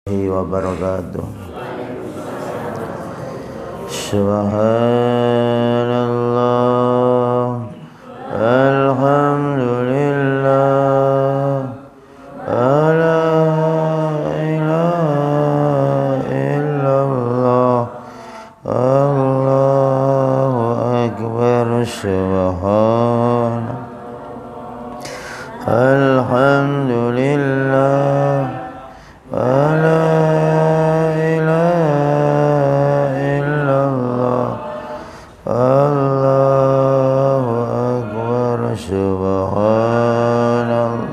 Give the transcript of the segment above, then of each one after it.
wabarakatuh. Subhanallah, alhamdulillah, la ilaha illallah, Allahu akbar. Subhanallah, alhamdulillah, la ilaha illallah, Allahu akbar. Subhanallah,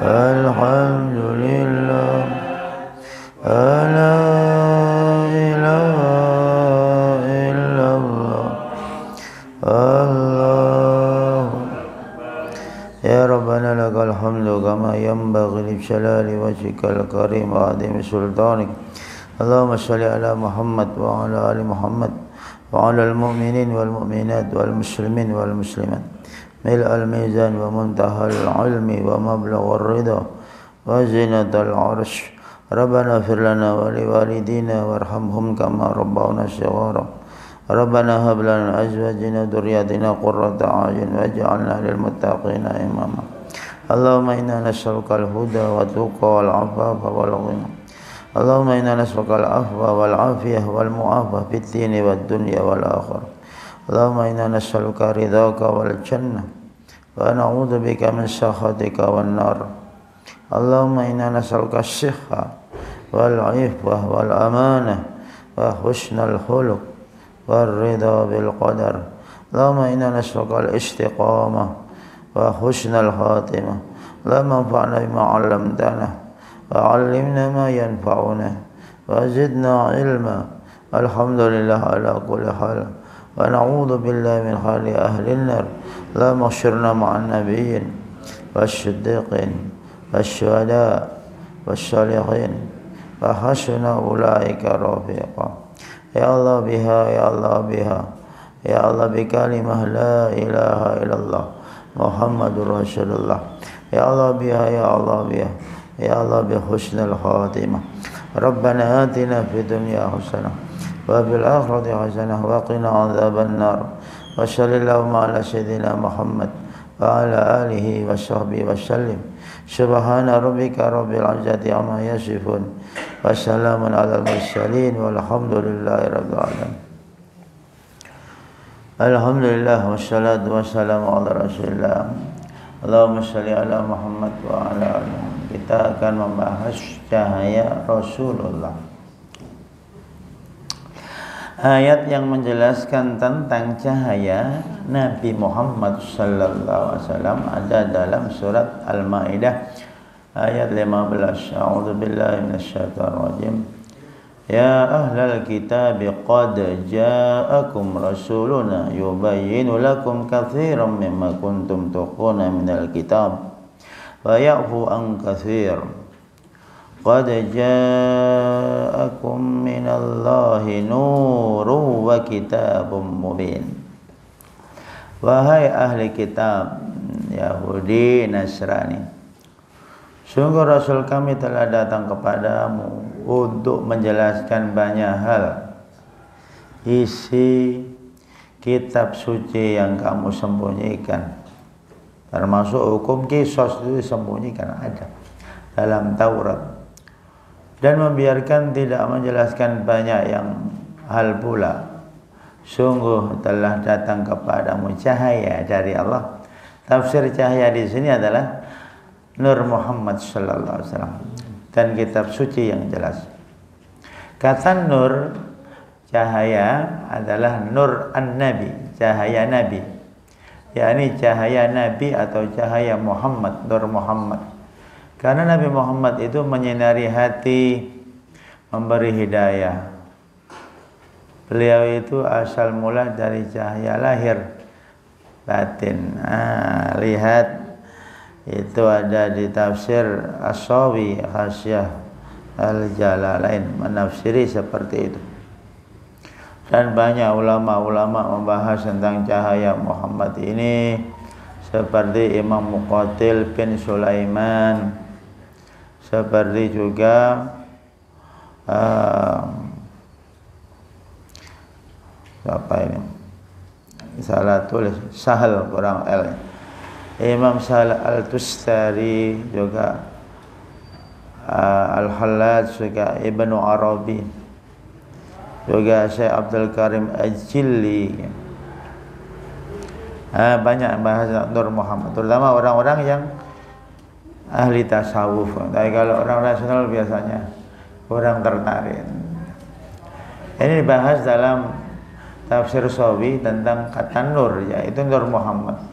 alhamdulillah, la ilaha illallah, Allahu. Ya Rabbana lakal hamdu kama yanbaghi li jalali wajhikal karim wa 'azimi sultanik. Allahumma shalli ala Muhammad wa ala ali Muhammad wa ala al-mu'minin wal mu'minat wal muslimin wal muslimat. Mil al-mizan wa muntahal ilmi wa mablagh ar-ridha wa zinatal 'arsy. Rabbana ighfir lana wa li walidina warhamhum kama rabbawna shighara. Rabbana hab lana min azwajina dhurriyyatina qurrata a'yun waj'alna lil muttaqina imama. Allahumma inna nas'aluka al-huda wa tuqa wal 'afafa wal ghina. Allahumma inna nas'aluka al-'afwa wal 'afiyah wal mu'afah fid dini wad dunya wal akhirah. Allahumma inna nas'aluka ridhaka wal jannah wa na'udzu bika min sakhatika wan nar. Allahumma inna nas'aluka as-sihha wal 'ifwah wal amanah wa husnal khuluq والرضا بالقدر. اللهم إنا نسألك الاستقامة وحسن الخاتمة. اللهم انفعنا بما علمتنا وعلمنا ما ينفعنا وزدنا علما. الحمد لله على كل حال ونعوذ بالله من حال أهل النار. اللهم احشرنا مع النبيين والصديقين والشهداء والصالحين وحسن أولئك رفيقا. Ya Allah biha, ya Allah biha, ya Allah bikalimah la ilaha illallah Muhammadur Rasulullah. Ya Allah biha, ya Allah biha, ya Allah bi husnil khatimah. Rabbana atina fid dunya hasanah wa fil akhirati hasanah wa qina adzaban nar. Wa sallallahu ala sayyidina Muhammad wa ala alihi wa sahbihi wa sallim. Subhana rabbika rabbil izzati amma yasifun wa salamun alal mursalin walhamdulillahi rabbil alamin. Alhamdulillah wassalatu wassalamu ala rasulillah. Allahumma shalli ala Muhammad wa ala ali Muhammad. Kita akan membahas cahaya Rasulullah. Ayat yang menjelaskan tentang cahaya Nabi Muhammad sallallahu alaihi wasallam ada dalam surat Al-Maidah ayat 15. A'udzu billahi minasyaitonir rajim. Ya ahlal kitab qad ja'akum rasuluna yubayyinu lakum katsiran mimma kuntum tukhuna minal kitab wa ya'fu an katsir. Qad ja'akum minallahi nurun wa kitabun mubin. Wahai ahli kitab Yahudi Nasrani, sungguh Rasul kami telah datang kepadamu untuk menjelaskan banyak hal isi kitab suci yang kamu sembunyikan, termasuk hukum qisas itu disembunyikan ada dalam Taurat, dan membiarkan tidak menjelaskan banyak yang hal pula. Sungguh telah datang kepadamu cahaya dari Allah. Tafsir cahaya di sini adalah Nur Muhammad sallallahu alaihi wasallam dan kitab suci yang jelas. Kata nur cahaya adalah nur an-nabi, cahaya nabi, yakni cahaya nabi atau cahaya Muhammad, Nur Muhammad. Karena Nabi Muhammad itu menyinari hati, memberi hidayah. Beliau itu asal mula dari cahaya lahir batin. Lihat itu ada di tafsir As-Sawi Khasyah Al-Jalalain menafsiri seperti itu. Dan banyak ulama-ulama membahas tentang cahaya Muhammad ini, seperti Imam Muqatil bin Sulaiman, seperti juga apa ini? Salah tulis Sahal kurang L. Imam Sahal Al-Tustari juga Al-Hallaj juga Ibnu Arabi juga Syekh Abdul Karim Al-Jilli. Banyak bahasa Nur Muhammad, terutama orang-orang yang ahli tasawuf. Tapi kalau orang rasional biasanya kurang tertarik. Ini dibahas dalam tafsir Sawi tentang kata nur, yaitu Nur Muhammad.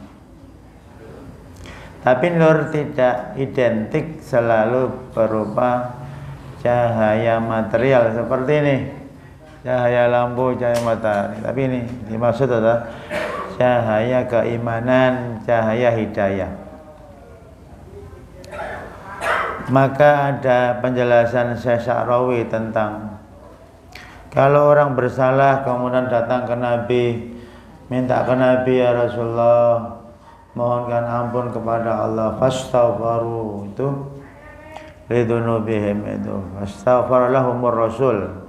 Tapi nur tidak identik selalu berupa cahaya material seperti ini, cahaya lampu, cahaya matahari. Tapi ini dimaksud adalah cahaya keimanan, cahaya hidayah. Maka ada penjelasan Syekh Sya'rawi tentang kalau orang bersalah kemudian datang ke Nabi, minta ke Nabi, ya Rasulullah, mohonkan ampun kepada Allah, fastaghfaru, itu lidunubihim, itu fastaghfar lahumur Rasul.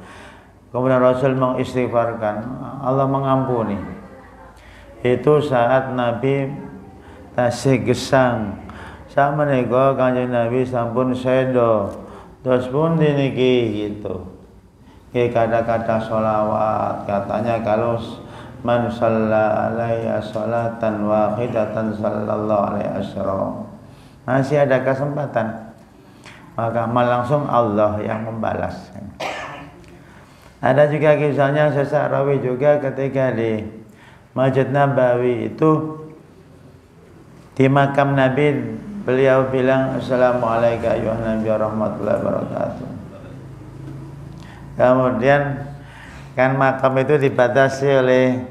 Kemudian Rasul mengistighfarkan, Allah mengampuni. Itu saat Nabi tasih gesang sama nego Kanjeng Nabi sampun sedo terus pun diniki gitu. Kata-kata sholawat, katanya kalau man shalla alaiya sholatan wahidatan sallallahu alaihi wasallam, masih ada kesempatan, maka langsung Allah yang membalas. Ada juga kisahnya Syekh Sya'rawi juga ketika di Masjid Nabawi itu di makam Nabi, beliau bilang assalamualaikum ayuhan nabi warahmatullahi wabarakatuh. Kemudian kan makam itu dibatasi oleh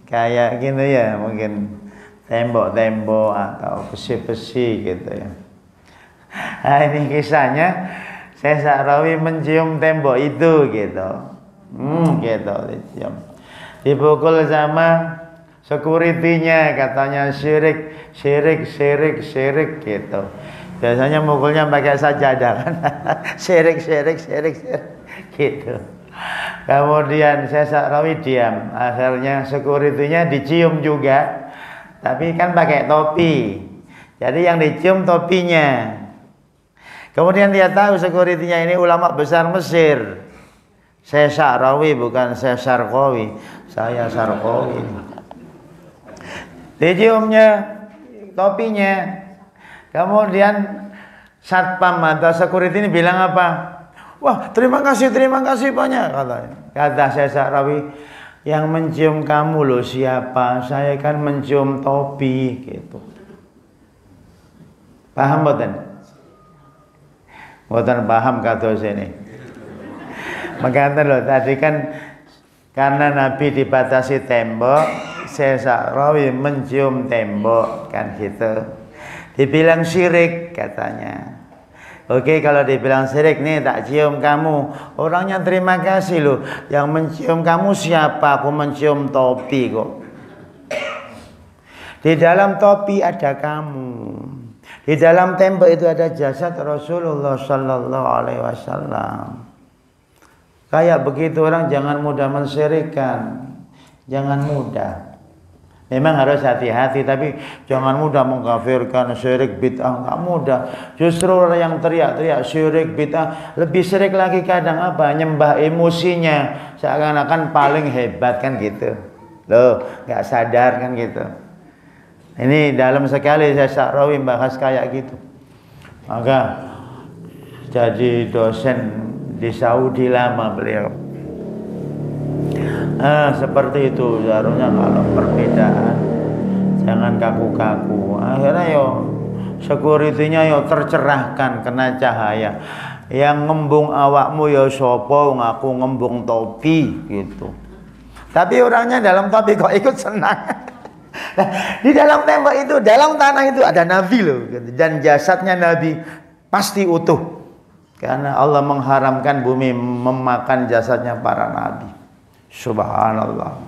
kayak gini ya, mungkin tembok-tembok atau besi-besi gitu ya. Nah, ini kisahnya Syekh Sya'rawi mencium tembok itu gitu. Gitu dicium. Dipukul sama security-nya, katanya syirik gitu. Biasanya mukulnya pakai sajadah kan. syirik gitu. Kemudian Syekh Sya'rawi diam. Akhirnya security-nya dicium juga, tapi kan pakai topi. Jadi yang dicium topinya. Kemudian dia tahu security-nya ini ulama besar Mesir. Syekh Sya'rawi bukan Syekh Syarqawi. Saya Syarqawi. Diciumnya topinya. Kemudian satpam atau security ini bilang apa? Wah, terima kasih banyak, katanya. Kata Syekh Sya'rawi, yang mencium kamu loh siapa? Saya kan mencium topi gitu. Paham boten? Boten paham kata sini. Makanya loh tadi kan karena Nabi dibatasi tembok, Syekh Sya'rawi mencium tembok kan gitu. Dibilang syirik katanya. Oke, kalau dibilang syirik nih tak cium kamu, orangnya terima kasih loh. Yang mencium kamu siapa? Aku mencium topi kok. Di dalam topi ada kamu. Di dalam tembok itu ada jasad Rasulullah Sallallahu Alaihi Wasallam. Kayak begitu orang jangan mudah mensyirikkan, jangan mudah. Memang harus hati-hati, tapi jangan mudah mengkafirkan, syirik bid'ah, nggak mudah. Justru orang yang teriak-teriak syirik bid'ah, lebih syirik lagi kadang apa? Nyembah emosinya, seakan-akan paling hebat kan gitu. Loh, nggak sadar kan gitu. Ini dalam sekali Syekh Sya'rawi bahas kayak gitu. Maka jadi dosen di Saudi lama beliau. Seperti itu seharusnya kalau perbedaan jangan kaku-kaku. Akhirnya security-nya tercerahkan kena cahaya. Yang ngembung awakmu sopo, ngaku ngembung topi gitu. Tapi orangnya dalam topi kok ikut senang. Di dalam tembok itu, dalam tanah itu ada Nabi loh, dan jasadnya Nabi pasti utuh. Karena Allah mengharamkan bumi memakan jasadnya para nabi. Subhanallah.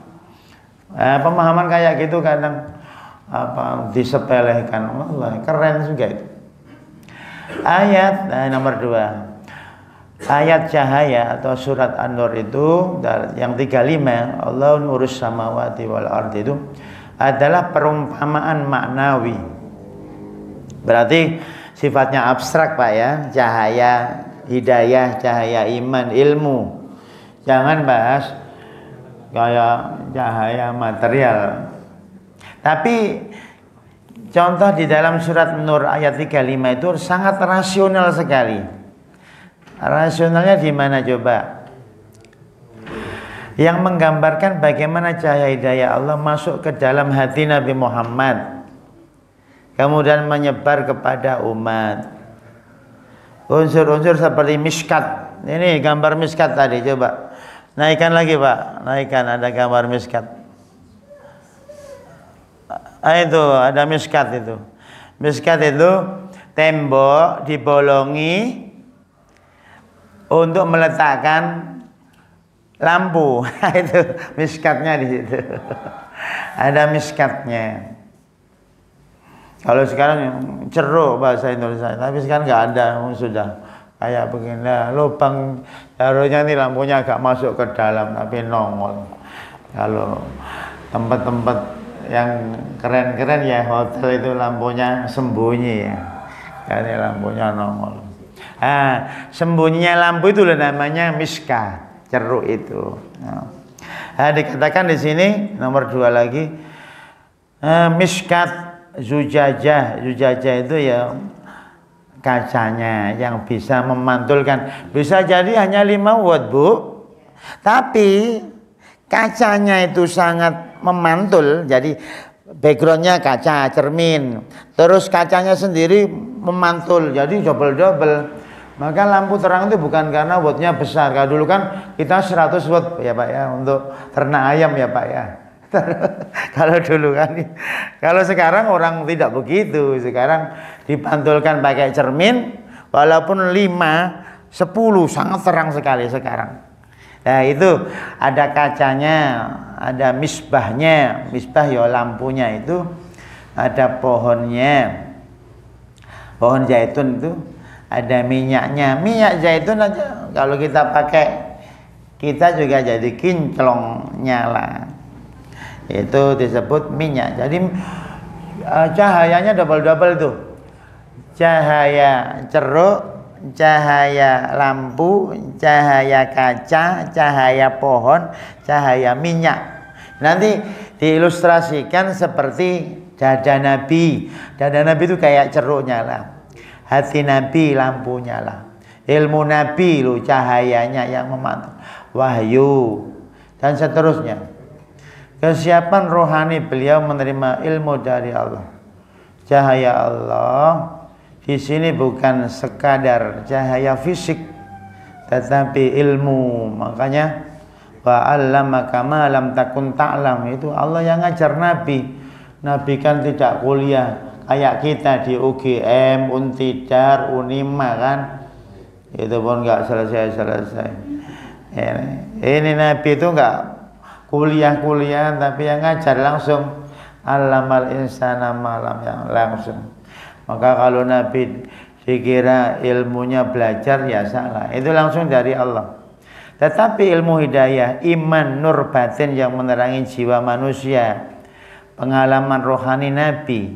Pemahaman kayak gitu kadang disepelekan. Allah, keren juga itu. Ayat nomor 2. Ayat cahaya atau surat An-Nur itu yang 35, Allah nurus samawati wal ardi, itu adalah perumpamaan maknawi. Berarti sifatnya abstrak Pak ya, cahaya hidayah, cahaya iman, ilmu. Jangan bahas kayak cahaya material. Tapi contoh di dalam surat Nur ayat 35 itu sangat rasional sekali. Rasionalnya di mana coba? Yang menggambarkan bagaimana cahaya hidayah Allah masuk ke dalam hati Nabi Muhammad, kemudian menyebar kepada umat. Unsur-unsur seperti miskat. Ini gambar miskat tadi, coba naikkan lagi Pak, naikkan, ada gambar miskat. Itu ada miskat itu. Miskat itu tembok dibolongi untuk meletakkan lampu. Itu miskatnya di situ. Ada miskatnya. Kalau sekarang ceruk bahasa Indonesia, tapi sekarang nggak ada, sudah kayak begini. Nah, lubang taruhnya ini lampunya agak masuk ke dalam tapi nongol. Kalau tempat-tempat yang keren-keren ya hotel itu lampunya sembunyi ya. Ini lampunya nongol. Sembunyinya lampu itu namanya miska, ceruk itu. Dikatakan di sini nomor 2 lagi, miskat zujajah. Zujajah itu ya kacanya yang bisa memantulkan. Bisa jadi hanya 5 watt Bu, tapi kacanya itu sangat memantul. Jadi backgroundnya kaca cermin, terus kacanya sendiri memantul, jadi double-double. Maka lampu terang itu bukan karena wattnya besar. Kalau dulu kan kita 100 watt ya Pak ya, untuk ternak ayam ya Pak ya. Kalau dulu kan. Kalau sekarang orang tidak begitu. Sekarang dipantulkan pakai cermin, walaupun 5, 10 sangat terang sekali sekarang. Nah itu ada kacanya, ada misbahnya. Misbah ya lampunya itu, ada pohonnya, pohon zaitun itu, ada minyaknya. Minyak zaitun aja kalau kita pakai, kita juga jadi kinclong nyala. Itu disebut minyak. Jadi cahayanya double-double tuh. Cahaya ceruk, cahaya lampu, cahaya kaca, cahaya pohon, cahaya minyak. Nanti diilustrasikan seperti dada Nabi. Dada Nabi itu kayak ceruk nyala. Hati Nabi lampu nyala. Ilmu Nabi lo cahayanya yang memantul. Wahyu dan seterusnya. Kesiapan rohani beliau menerima ilmu dari Allah. Cahaya Allah di sini bukan sekadar cahaya fisik, tetapi ilmu. Makanya wa 'allamaka ma lam takun ta'lam, itu Allah yang ngajar Nabi. Nabi kan tidak kuliah kayak kita di UGM, Untidar, Unima kan. Itu pun enggak selesai-selesai. Ini Nabi itu enggak kuliah-kuliah, tapi yang ngajar langsung. Allamal insana malam, yang langsung. Maka kalau Nabi dikira ilmunya belajar, ya salah. Itu langsung dari Allah. Tetapi ilmu hidayah, iman, nur batin yang menerangi jiwa manusia, pengalaman rohani Nabi.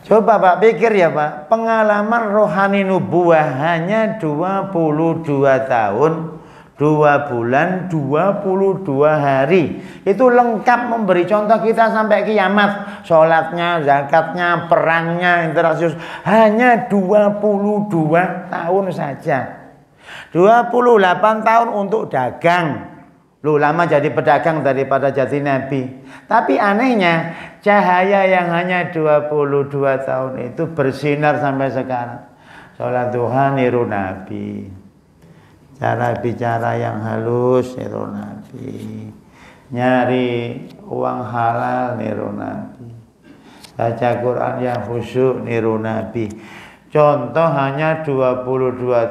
Coba Pak pikir ya Pak, pengalaman rohani nubuah hanya 22 tahun, 2 bulan, 22 hari. Itu lengkap memberi contoh kita sampai kiamat. Sholatnya, zakatnya, perangnya, interaksi. Hanya 22 tahun saja. 28 tahun untuk dagang. Loh, lama jadi pedagang daripada jadi nabi. Tapi anehnya, cahaya yang hanya 22 tahun itu bersinar sampai sekarang. Sholat duha niru nabi. Cara bicara yang halus niru nabi. Nyari uang halal niru nabi. Baca Quran yang khusyuk niru nabi. Contoh hanya 22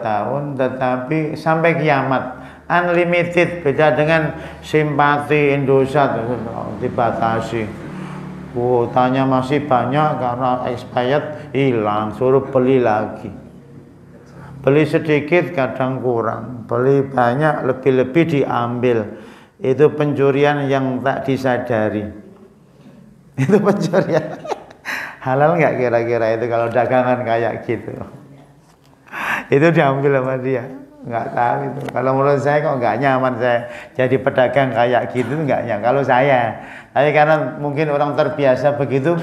tahun tetapi sampai kiamat. Unlimited, beda dengan simpati Indosat dibatasi. Kuotanya masih banyak karena expired, hilang, suruh beli lagi. Beli sedikit kadang kurang, beli banyak lebih-lebih diambil. Itu pencurian yang tak disadari. Itu pencurian. Halal nggak kira-kira itu kalau dagangan kayak gitu? Itu diambil sama dia. Nggak tahu itu. Kalau menurut saya kok nggak nyaman saya jadi pedagang kayak gitu, nggak nyaman. Kalau saya, tapi karena mungkin orang terbiasa begitu,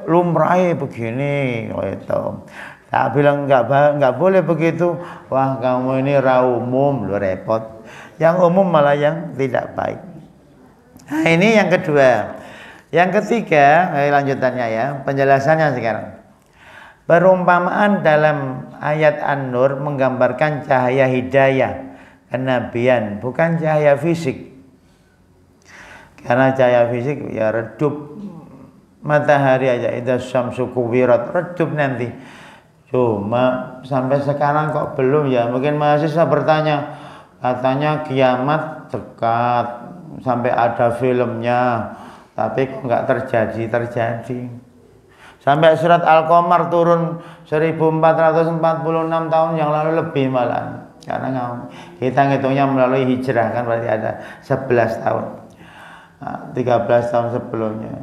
lumrah begini, itu. Tak bilang nggak boleh begitu. Wah kamu ini umum, lu repot. Yang umum malah yang tidak baik. Nah ini yang kedua. Yang ketiga, lanjutannya ya, penjelasannya sekarang. Perumpamaan dalam ayat An-Nur menggambarkan cahaya hidayah, kenabian, bukan cahaya fisik. Karena cahaya fisik ya redup, matahari aja itu syamsu kuwirat, redup nanti. Cuma sampai sekarang kok belum ya. Mungkin mahasiswa bertanya, katanya kiamat dekat, sampai ada filmnya, tapi kok nggak terjadi. Sampai surat Al-Qamar turun 1446 tahun yang lalu lebih malah. Karena kita ngitungnya melalui hijrah kan berarti ada 11 tahun. 13 tahun sebelumnya.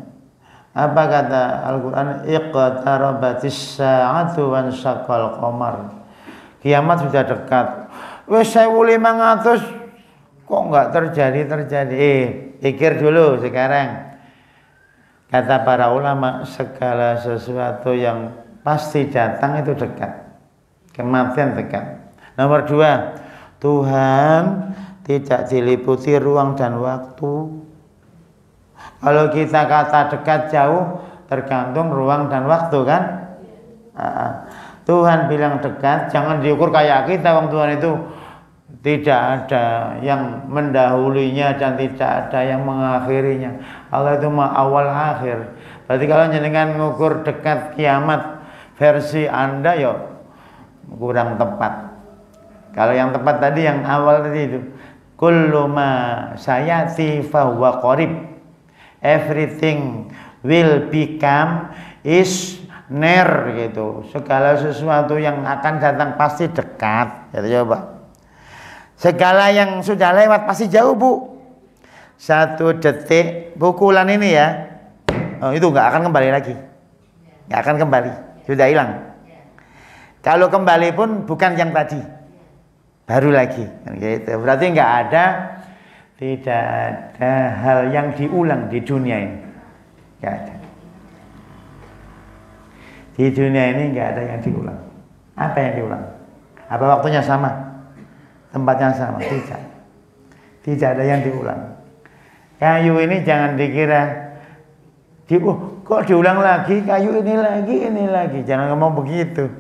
Apa kata Al-Qur'an? Iqtarabatis sa'atu wan syaqqal qamar. Kiamat sudah dekat. Wes 1500 kok nggak terjadi. Pikir dulu sekarang. Kata para ulama, segala sesuatu yang pasti datang itu dekat. Kematian dekat. Nomor 2, Tuhan tidak diliputi ruang dan waktu. Kalau kita kata dekat jauh, tergantung ruang dan waktu kan. Tuhan bilang dekat, jangan diukur kayak kita. Wong Tuhan itu tidak ada yang mendahulinya dan tidak ada yang mengakhirinya. Allah itu mah awal akhir. Berarti kalau jenengan ngukur dekat kiamat versi Anda ya kurang tepat. Kalau yang tepat tadi yang awal tadi itu kullu ma sayati fa huwa qarib. Everything will become is near gitu. Segala sesuatu yang akan datang pasti dekat. Gitu coba. Segala yang sudah lewat pasti jauh bu. 1 detik pukulan ini ya, itu nggak akan kembali lagi, nggak akan kembali, sudah hilang. Kalau kembali pun bukan yang tadi, baru lagi. Gitu. Berarti tidak ada hal yang diulang di dunia ini, nggak ada. Di dunia ini nggak ada yang diulang. Apa yang diulang? Apa waktunya sama? Tempatnya sama, tidak ada yang diulang. Kayu ini jangan dikira kok diulang lagi, kayu ini lagi, jangan ngomong begitu.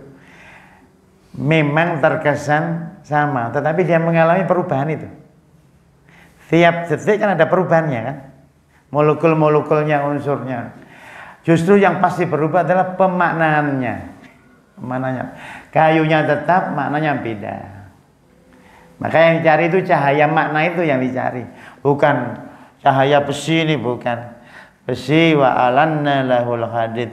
Memang terkesan sama, tetapi dia mengalami perubahan itu. Tiap detik kan ada perubahannya kan, molekul-molekulnya, unsurnya. Justru yang pasti berubah adalah pemaknaannya. Kayunya tetap, maknanya beda. Maka yang dicari itu cahaya makna itu yang dicari, bukan cahaya besi ini, bukan. Besi wa alanna lahul hadid.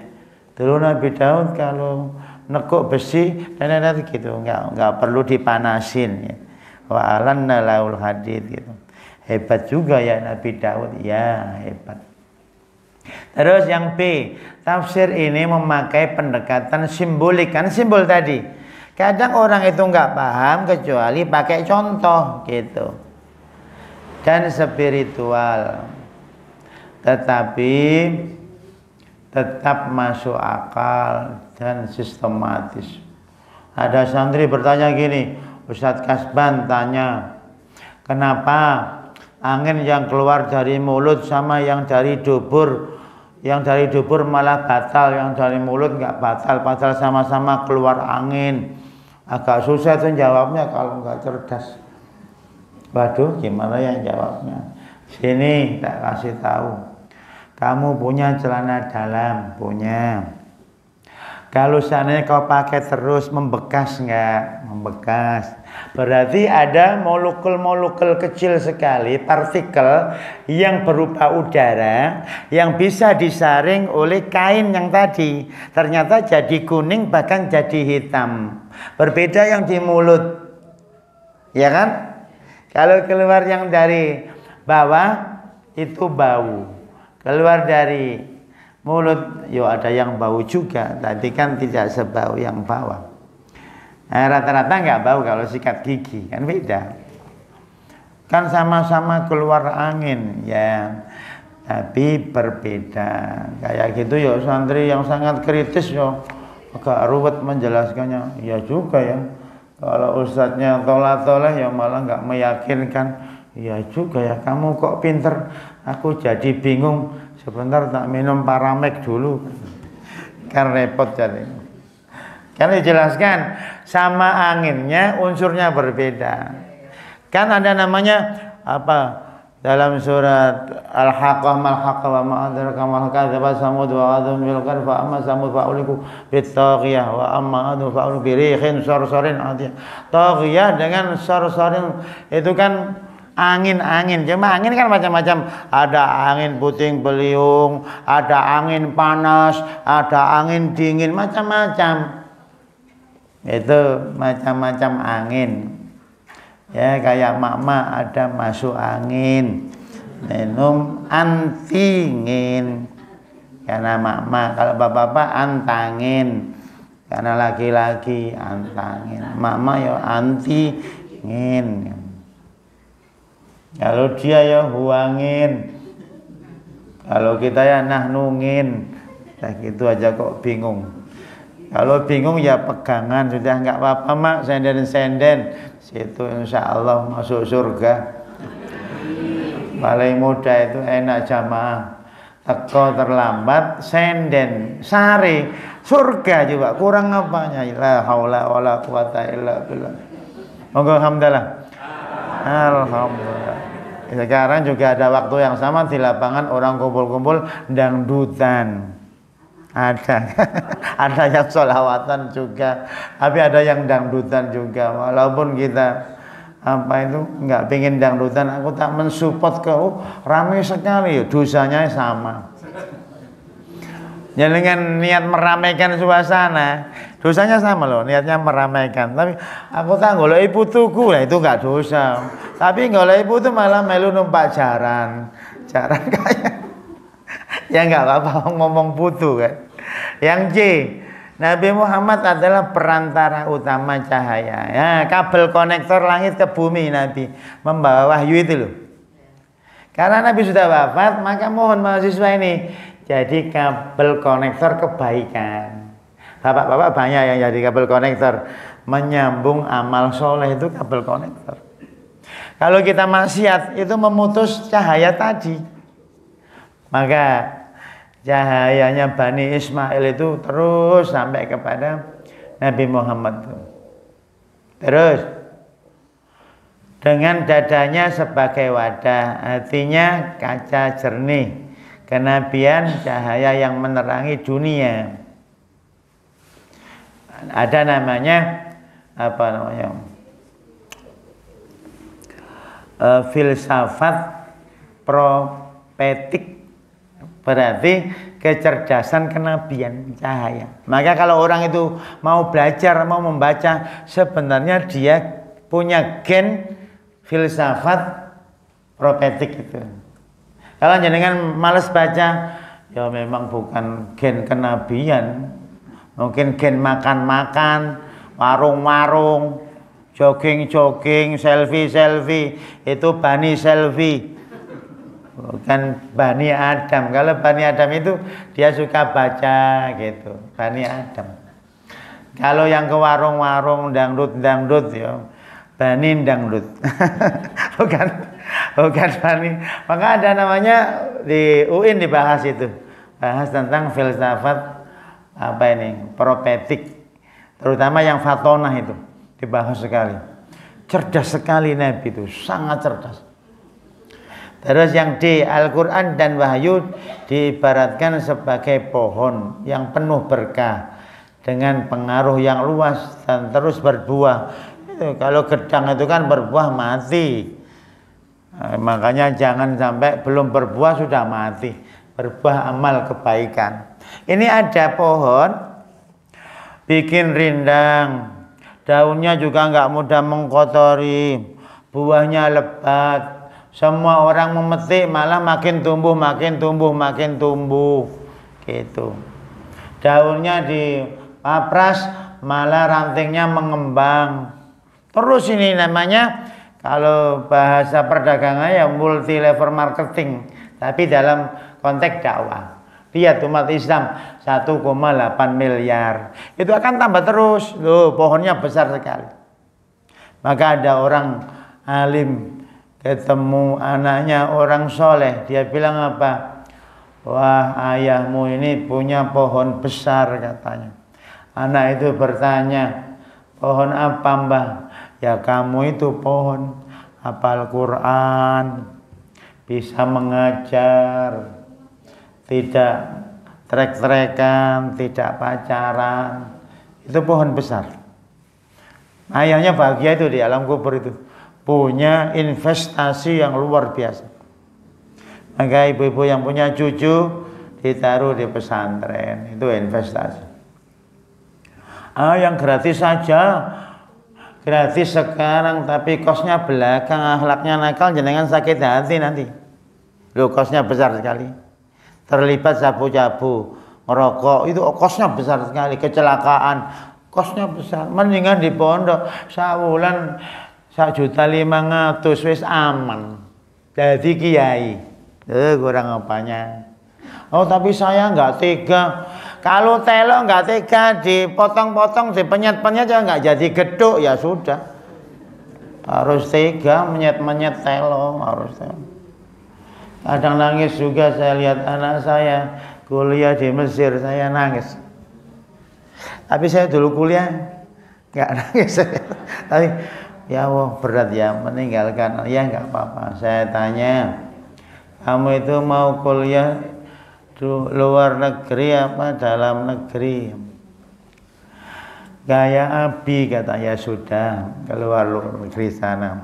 Dulu Nabi Daud kalau nekuk besi dan gitu, enggak perlu dipanasin ya. Wa alanna lahul hadid gitu. Hebat juga ya Nabi Daud, ya hebat. Terus yang B, tafsir ini memakai pendekatan simbolik, kan simbol tadi. Kadang orang itu nggak paham kecuali pakai contoh gitu. Dan spiritual, tetapi tetap masuk akal dan sistematis. Ada santri bertanya gini, Ustadz Kasban tanya, kenapa angin yang keluar dari mulut sama yang dari dubur, malah batal, yang dari mulut nggak batal, padahal sama-sama keluar angin. Agak susah tuh jawabnya kalau nggak cerdas. Waduh, gimana yang jawabnya? Sini tak kasih tahu. Kamu punya celana dalam, punya. Kalau seandainya kau pakai terus membekas nggak? Membekas. Berarti ada molekul-molekul kecil sekali, partikel yang berupa udara yang bisa disaring oleh kain yang tadi. Ternyata jadi kuning bahkan jadi hitam. Berbeda yang di mulut. Ya kan? Kalau keluar yang dari bawah itu bau. Keluar dari mulut, ada yang bau juga. Tadi kan tidak sebau yang bawah. Rata-rata nggak bau kalau sikat gigi, kan beda. Kan sama-sama keluar angin, ya. Tapi berbeda. Kayak gitu santri yang sangat kritis agak ruwet menjelaskannya. Ya juga ya. Kalau ustadznya tolah-tolah malah nggak meyakinkan. Ya juga ya, kamu kok pinter. Aku jadi bingung. Sebentar tak minum Paramek dulu. Kan repot jadi. Kan dijelaskan sama anginnya unsurnya berbeda. Kan ada namanya apa dalam surat Al-Haqqah mal-Haqqah wa ma adraka mal-Kadzdzaba Samud wa Adun bil qarn fa amma Samud fa'uliku bit-taghiyah wa amma Adun fa'uliku birihin sarsarin atiyah. Taghiyah dengan sarsarin itu kan angin-angin. Cuma angin kan macam-macam. Ada angin puting beliung, ada angin panas, ada angin dingin, macam-macam. Itu macam-macam angin. Ya kayak mak-mak ada masuk angin, minum antingin. Karena mak-mak, kalau bapak-bapak antangin. Karena laki-laki antangin. Mak-mak antingin. Kalau dia huangin. Kalau kita nahnungin. Nah gitu aja kok bingung. Kalau bingung pegangan, sudah nggak apa-apa mak, senden-senden. Situ insya Allah masuk surga. Paling mudah itu enak jamaah. Teko terlambat, senden, sari, surga juga. Kurang apanya? La haula wala quwata illa billah. Monggo alhamdulillah. Alhamdulillah. Sekarang juga ada waktu yang sama di lapangan orang kumpul-kumpul dangdutan. Ada yang sholawatan juga, tapi ada yang dangdutan juga. Walaupun kita nggak pengen dangdutan, aku tak mensupport ramai sekali, dosanya sama. Dengan niat meramaikan suasana, dosanya sama loh, niatnya meramaikan. Tapi aku tak golek putuku, itu nggak dosa. Tapi golek putu malah melu numpak jaran kayak. Ya nggak apa-apa ngomong putu kan. Yang C, Nabi Muhammad adalah perantara utama cahaya. Ya, kabel konektor langit ke bumi Nabi membawa wahyu itu loh. Karena Nabi sudah wafat, maka mohon mahasiswa ini jadi kabel konektor kebaikan. Bapak-bapak banyak yang jadi kabel konektor, menyambung amal soleh itu kabel konektor. Kalau kita maksiat itu memutus cahaya tadi. Maka cahayanya Bani Ismail itu terus sampai kepada Nabi Muhammad. Terus dengan dadanya sebagai wadah, hatinya kaca jernih, kenabian cahaya yang menerangi dunia. Ada namanya filsafat profetik. Berarti kecerdasan kenabian cahaya. Maka kalau orang itu mau belajar, mau membaca, sebenarnya dia punya gen filsafat profetik itu. Kalau jenengan malas baca, ya memang bukan gen kenabian. Mungkin gen makan-makan, warung-warung, jogging-jogging, selfie-selfie, itu Bani selfie. Bukan Bani Adam. Kalau Bani Adam itu dia suka baca gitu, Bani Adam. Kalau yang ke warung-warung dangdut Bani dangdut. bukan Bani. Maka ada namanya di UIN dibahas itu. Bahas tentang filsafat profetik. Terutama yang fatonah itu dibahas sekali. Cerdas sekali Nabi itu, sangat cerdas. Terus yang D, Al-Quran dan Wahyu diibaratkan sebagai pohon yang penuh berkah dengan pengaruh yang luas dan terus berbuah. itu. Kalau gedang itu kan berbuah mati. Makanya jangan sampai belum berbuah sudah mati. Berbuah amal kebaikan. Ini ada pohon bikin rindang, daunnya juga nggak mudah mengkotori, buahnya lebat. Semua orang memetik malah makin tumbuh, makin tumbuh, makin tumbuh. Gitu. Daunnya dipapras malah rantingnya mengembang. Terus ini namanya kalau bahasa perdagangan ya multi level marketing, tapi dalam konteks dakwah. Lihat umat Islam 1,8 miliar. Itu akan tambah terus. Loh, pohonnya besar sekali. Maka ada orang alim ketemu anaknya orang soleh. Dia bilang apa? Wah, ayahmu ini punya pohon besar katanya. Anak itu bertanya, pohon apa mbah? Ya kamu itu pohon hafal Quran, bisa mengajar, tidak trek-trekan, tidak pacaran. Itu pohon besar. Ayahnya bahagia itu di alam kubur itu. Punya investasi yang luar biasa. Maka ibu-ibu yang punya cucu ditaruh di pesantren. Itu investasi. Yang gratis saja. Gratis sekarang tapi kosnya belakang, akhlaknya nakal, jenengan sakit hati nanti. Loh, kosnya besar sekali. Terlibat sabu-sabu, ngerokok, itu kosnya besar sekali. Kecelakaan, kosnya besar. Mendingan di pondok, sawulan 1.500.000 wis aman. Jadi kiai. Kurang apanya. Oh tapi saya nggak tega. Kalau telo nggak tega, dipotong-potong, dipenyet-penyet ya nggak jadi geduk, ya sudah. Harus tega, menyet-menyet telo, harus tega. Kadang nangis juga saya lihat anak saya kuliah di Mesir, saya nangis. Tapi saya dulu kuliah nggak nangis. Tapi ya Allah berat ya meninggalkan, ya nggak apa-apa. Saya tanya, kamu itu mau kuliah luar negeri apa dalam negeri? Gaya Abi katanya sudah keluar luar negeri sana,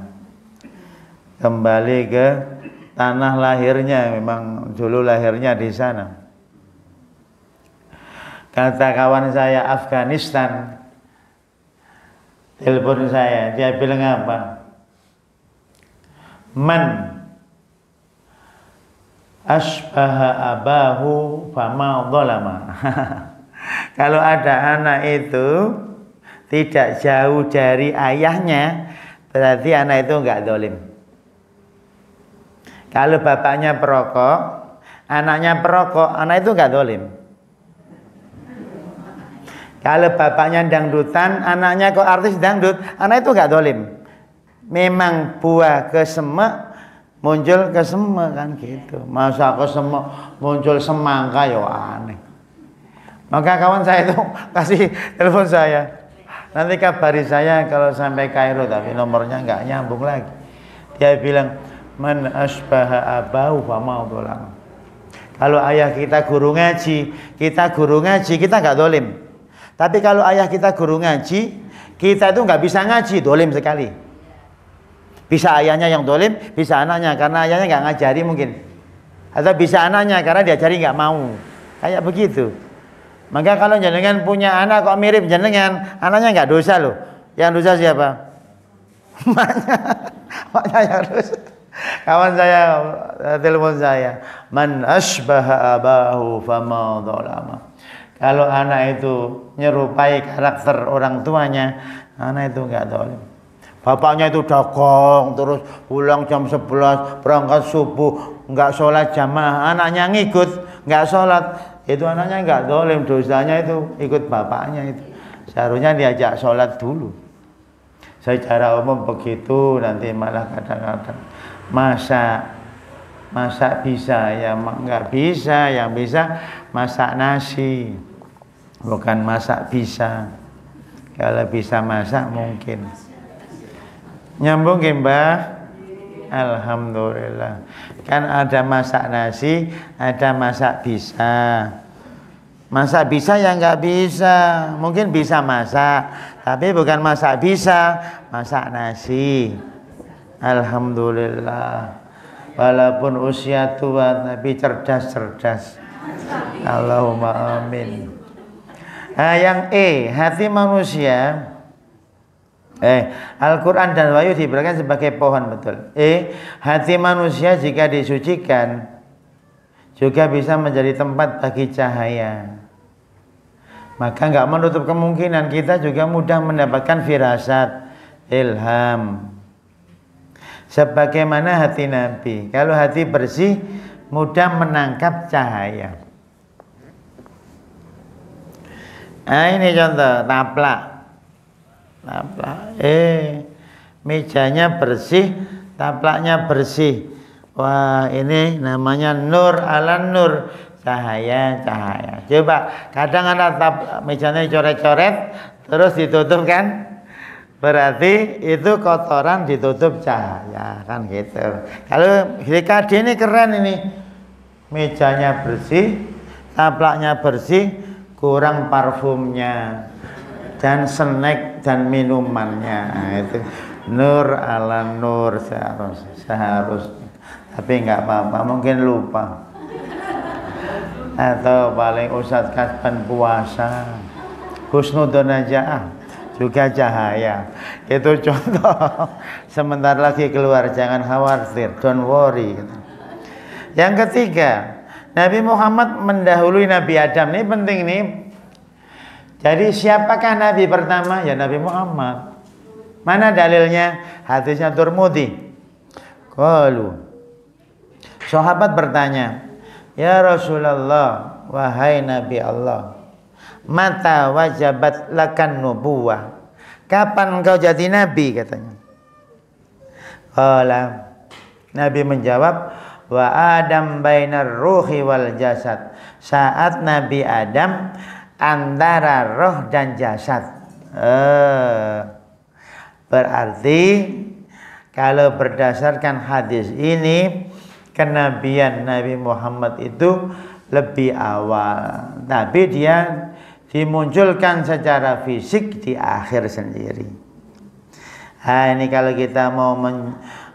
kembali ke tanah lahirnya, memang dulu lahirnya di sana. Kata kawan saya Afghanistan, telepon saya, dia bilang apa? Man asbaha abahu fama dhalama. Kalau ada anak itu tidak jauh dari ayahnya, berarti anak itu enggak dolim. Kalau bapaknya perokok, anaknya perokok, anak itu enggak dolim. Kalau bapaknya dangdutan, anaknya kok artis dangdut, anak itu enggak dolim. Memang buah kesemek muncul kesemek kan gitu. Masa kesemek muncul semangka ya aneh. Maka kawan saya itu kasih telepon saya. Nanti kabari saya kalau sampai Kairo, tapi nomornya nggak nyambung lagi. Dia bilang, man asbaha abahu fama dhalama. Kalau ayah kita guru ngaji, kita nggak dolim. Tapi kalau ayah kita guru ngaji, kita itu nggak bisa ngaji, dolim sekali. Bisa ayahnya yang dolim, bisa anaknya karena ayahnya nggak ngajari mungkin, atau bisa anaknya karena diajari nggak mau, kayak begitu. Maka kalau jenengan punya anak kok mirip jenengan, anaknya nggak dosa loh. Yang dosa siapa? Maknya yang dosa. Kawan saya telepon saya, man asbaha abahu fama dhalama. Kalau anak itu nyerupai karakter orang tuanya, anak itu nggak dolim. Bapaknya itu dagang, terus pulang jam 11, berangkat subuh, nggak sholat jamaah, anaknya ngikut, nggak sholat, itu anaknya nggak dolim, dosanya itu ikut bapaknya itu. Seharusnya diajak sholat dulu. Secara umum begitu, nanti malah kadang-kadang masak bisa, ya nggak bisa, yang bisa masak nasi, bukan masak bisa. Kalau bisa masak mungkin. Nyambung ya Mbah? Alhamdulillah. Kan ada masak nasi, ada masak bisa. Masak bisa ya nggak bisa. Mungkin bisa masak, Tapi bukan masak bisa, masak nasi. Alhamdulillah. Walaupun usia tua tapi cerdas-cerdas. Allahumma amin. Nah, yang hati manusia. Al-Quran dan Wahyu diberikan sebagai pohon, betul. Hati manusia jika disucikan juga bisa menjadi tempat bagi cahaya. Maka nggak menutup kemungkinan kita juga mudah mendapatkan firasat, ilham. Sebagaimana hati Nabi. Kalau hati bersih, mudah menangkap cahaya. Nah, ini contoh taplak. Mejanya bersih, taplaknya bersih. Wah, ini namanya nur ala nur. Cahaya. Coba, kadang ada mejanya coret-coret, terus ditutup kan? Berarti itu kotoran ditutup cahaya, kan gitu. Kalau GKD ini keren ini. Mejanya bersih, taplaknya bersih, kurang parfumnya. Dan snack dan minumannya. Nah, itu nur ala nur seharusnya. Tapi nggak apa-apa, mungkin lupa. Atau paling Ustadz Kasban puasa, husnudon aja juga cahaya. Itu contoh. Sebentar lagi keluar, jangan khawatir, don't worry. Yang ketiga, Nabi Muhammad mendahului Nabi Adam. Ini penting nih. Jadi siapakah Nabi pertama? Ya Nabi Muhammad. Mana dalilnya? Hadisnya Tirmidzi. Qalu. Sahabat bertanya, "Ya Rasulullah, wahai Nabi Allah, mata wajabat lakan nubuwah?" Kapan engkau jadi nabi, katanya. Qala, Nabi menjawab, "Wa Adam bainar ruhi wal jasad." Saat Nabi Adam antara roh dan jasad. Berarti kalau berdasarkan hadis ini, kenabian Nabi Muhammad itu lebih awal, tapi dia dimunculkan secara fisik di akhir sendiri. Nah, ini kalau kita mau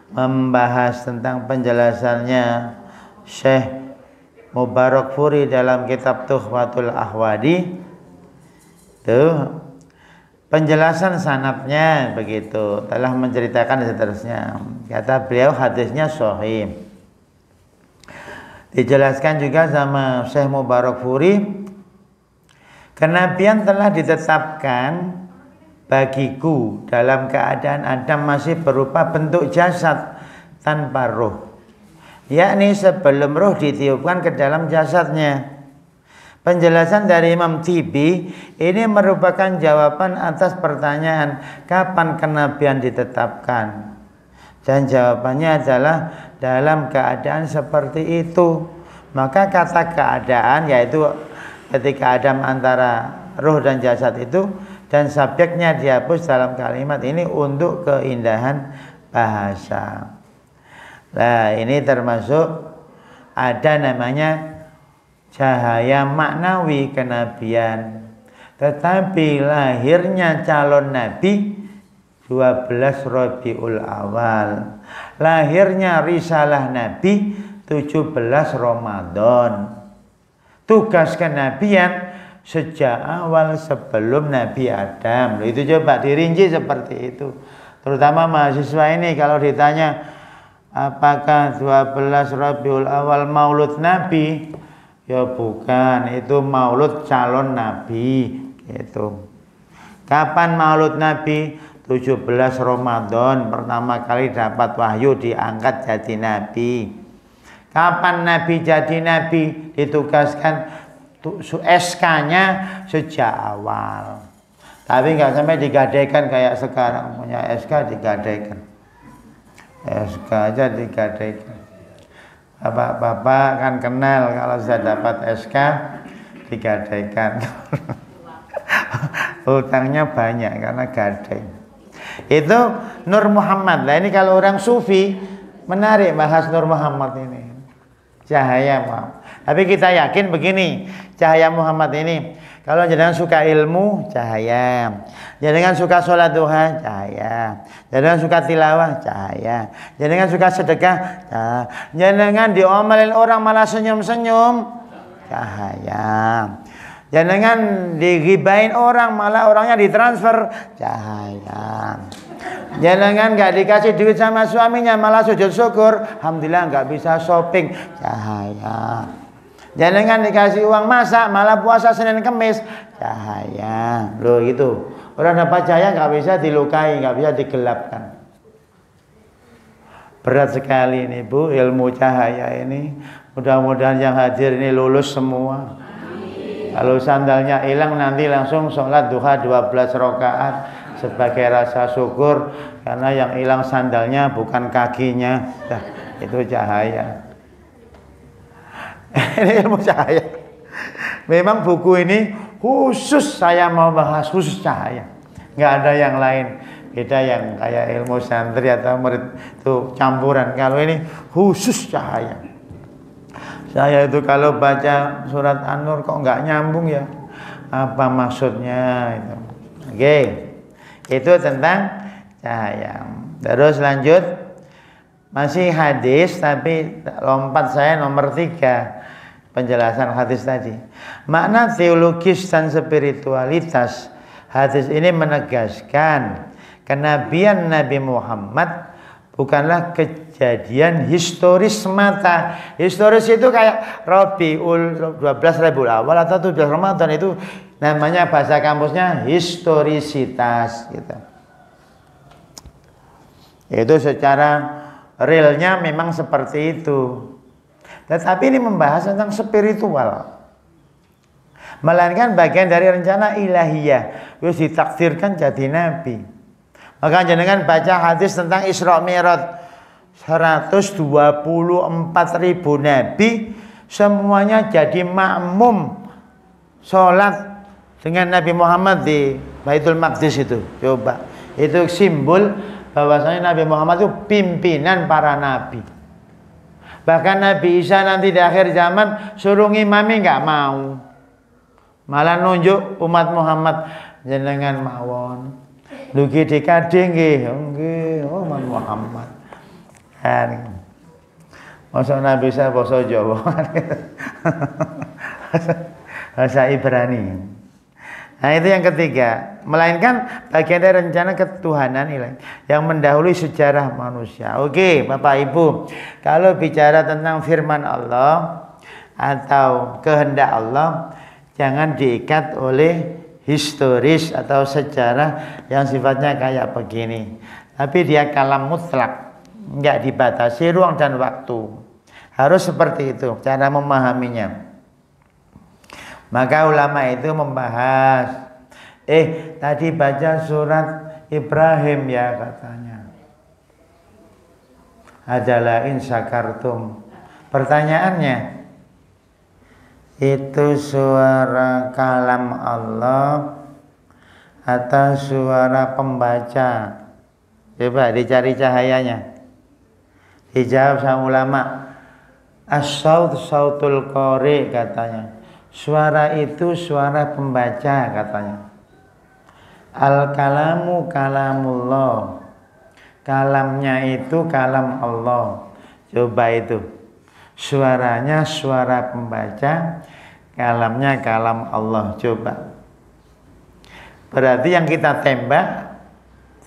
membahas tentang penjelasannya Syekh Mubarakfuri dalam kitab Tuhfatul Ahwadi, tuh penjelasan sanadnya begitu, telah menceritakan seterusnya. Kata beliau hadisnya sahih. Dijelaskan juga sama Syekh Mubarakfuri, kenabian telah ditetapkan bagiku dalam keadaan Adam masih berupa bentuk jasad tanpa roh, yakni sebelum roh ditiupkan ke dalam jasadnya. Penjelasan dari Imam Tibi ini merupakan jawaban atas pertanyaan kapan kenabian ditetapkan, dan jawabannya adalah dalam keadaan seperti itu. Maka kata keadaan yaitu ketika Adam antara roh dan jasad itu, dan subjeknya dihapus dalam kalimat ini untuk keindahan bahasa. Nah, ini termasuk ada namanya cahaya maknawi kenabian. Tetapi lahirnya calon nabi 12 Rabiul Awal. Lahirnya risalah nabi 17 Ramadan. Tugas kenabian sejak awal sebelum Nabi Adam. Itu coba dirinci seperti itu. Terutama mahasiswa ini kalau ditanya apakah 12 Rabiul Awal maulud Nabi? Ya bukan, itu maulud calon Nabi. Itu. Kapan maulud Nabi? 17 Ramadan pertama kali dapat wahyu diangkat jadi Nabi. Kapan Nabi jadi Nabi? Ditugaskan SK-nya sejak awal. Tapi nggak sampai digadaikan kayak sekarang, punya SK digadaikan. SK aja digadaikan. Bapak-bapak kan kenal kalau saya dapat SK digadaikan. Utangnya banyak karena gadai. Itu Nur Muhammad. Nah, ini kalau orang sufi menarik bahas Nur Muhammad ini. Cahaya Muhammad. Tapi kita yakin begini, cahaya Muhammad ini Kalau jenengan suka ilmu, cahaya. Jenengan suka sholat duha, cahaya. Jenengan suka tilawah, cahaya. Jenengan suka sedekah, cahaya. Jenengan diomelin orang malah senyum-senyum, cahaya. Jenengan digibain orang malah orangnya ditransfer, cahaya. Jenengan nggak dikasih duit sama suaminya malah sujud syukur, alhamdulillah nggak bisa shopping, cahaya. Jenengan dikasih uang masak malah puasa Senin Kemis, cahaya. Loh gitu. Orang dapat cahaya nggak bisa dilukai, nggak bisa digelapkan. Berat sekali ini Bu, ilmu cahaya ini. Mudah-mudahan yang hadir ini lulus semua. Kalau sandalnya hilang nanti langsung sholat duha 12 rakaat sebagai rasa syukur karena yang hilang sandalnya bukan kakinya. Nah, itu cahaya. Ini ilmu cahaya. Memang buku ini khusus saya mau bahas khusus cahaya. Nggak ada yang lain. Beda yang kayak ilmu santri atau murid itu campuran. Kalau ini khusus cahaya. Saya itu kalau baca surat An-Nur kok nggak nyambung ya. Apa maksudnya itu? Oke. Itu tentang cahaya. Terus lanjut. Masih hadis tapi lompat saya nomor 3. Penjelasan hadis tadi. Makna teologis dan spiritualitas hadis ini menegaskan kenabian Nabi Muhammad bukanlah kejadian historis semata. Historis itu kayak Rabiul 12 Rabiul Awal atau 17 Ramadan, itu namanya bahasa kampusnya historisitas gitu. Itu secara realnya memang seperti itu. Tetapi ini membahas tentang spiritual. Melainkan bagian dari rencana ilahiyah. Terus ditakdirkan jadi nabi. Maka jangan baca hadis tentang Isra Mi'raj. 124.000 nabi semuanya jadi makmum sholat dengan Nabi Muhammad di Baitul Maqdis itu. Coba. Itu simbol bahwasanya Nabi Muhammad itu pimpinan para nabi. Bahkan Nabi Isa nanti di akhir zaman suruh ngimami nggak mau. Malah nunjuk umat Muhammad jenengan mawon. Dugi dikade nggih, nggih umat Muhammad. Kan. Masa Nabi Isa basa Jawa. Bahasa Ibrani. Nah itu yang ketiga, melainkan bagian dari rencana ketuhanan ilahi yang mendahului sejarah manusia. Oke, Bapak Ibu, kalau bicara tentang firman Allah atau kehendak Allah, jangan diikat oleh historis atau sejarah yang sifatnya kayak begini. Tapi dia kalam mutlak, nggak dibatasi ruang dan waktu. Harus seperti itu cara memahaminya. Maka ulama itu membahas, tadi baca surat Ibrahim ya katanya. Adalah in syakartum. Pertanyaannya, itu suara kalam Allah atau suara pembaca? Coba dicari cahayanya. Dijawab sama ulama, as-saut sautul qari katanya. Suara itu suara pembaca katanya. Al-kalamu kalamullah. Kalamnya itu kalam Allah. Coba itu. Suaranya suara pembaca, kalamnya kalam Allah. Coba. Berarti yang kita tembak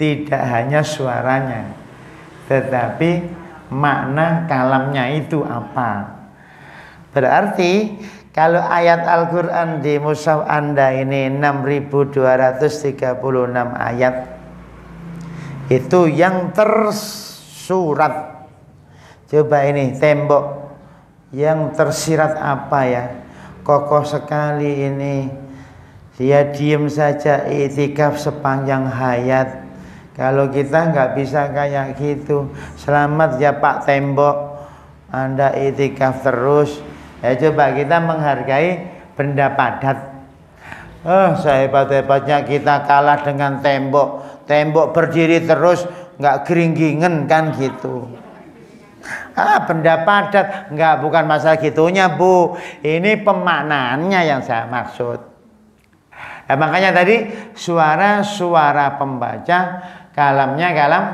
tidak hanya suaranya, tetapi makna kalamnya itu apa. Berarti kalau ayat Al-Quran di mushaf Anda ini 6.236 ayat, itu yang tersurat. Coba ini tembok yang tersirat apa ya? Kokoh sekali ini. Dia diem saja itikaf sepanjang hayat. Kalau kita nggak bisa kayak gitu. Selamat ya Pak Tembok, Anda itikaf terus. Ya coba kita menghargai benda padat. Sehebat-hebatnya kita kalah dengan tembok. Tembok berdiri terus, nggak geringgingan kan gitu. Benda padat, bukan masalah gitunya Bu. Ini pemaknaannya yang saya maksud. Makanya tadi suara pembaca, kalamnya kalam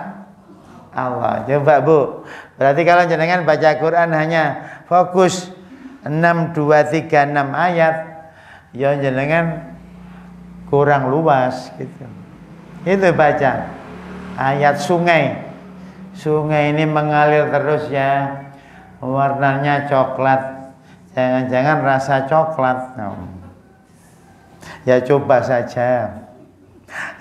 Allah. Coba Bu, berarti kalau jenengan baca Quran hanya fokus 6, 2, 3, 6 ayat, ya jenengan kurang luas gitu. Itu baca ayat sungai. Sungai ini mengalir terus ya, warnanya coklat. Jangan-jangan rasa coklat. Ya coba saja.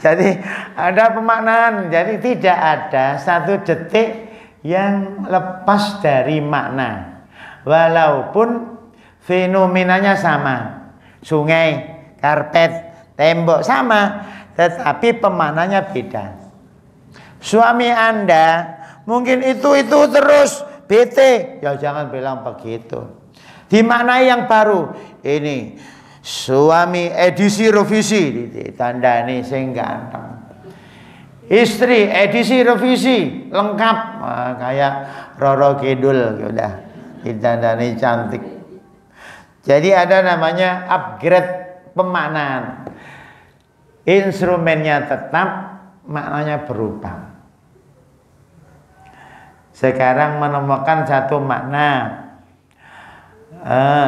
Jadi ada pemaknaan. Jadi tidak ada satu detik yang lepas dari makna, walaupun fenomenanya sama. Sungai, karpet, tembok sama, tetapi pemaknanya beda. Suami Anda mungkin itu terus bete, ya jangan bilang begitu. Dimaknai yang baru. Ini suami edisi revisi, ditandani sing ganteng. Istri edisi revisi lengkap, kayak Roro Kidul, udah ditandani cantik. Jadi ada namanya upgrade pemaknaan. Instrumennya tetap, maknanya berubah. Sekarang menemukan satu makna.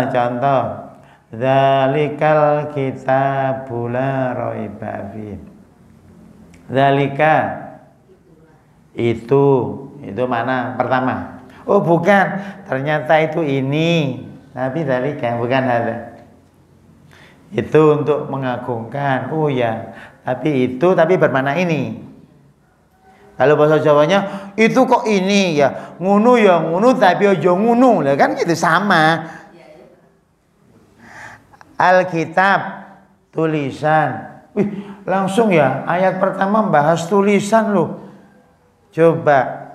Contoh, dzalikal kitabu la raiba fihi. Dzalika itu mana pertama. Oh bukan, ternyata itu ini. Tapi dzalika bukan ada. Itu untuk mengagungkan. Oh ya, tapi bermakna ini. Kalau bahasa Jawanya itu kok ini ya ngunu tapi ojo ngunu lah kan gitu sama. Alkitab tulisan. Wih, langsung ya ayat pertama bahas tulisan loh. Coba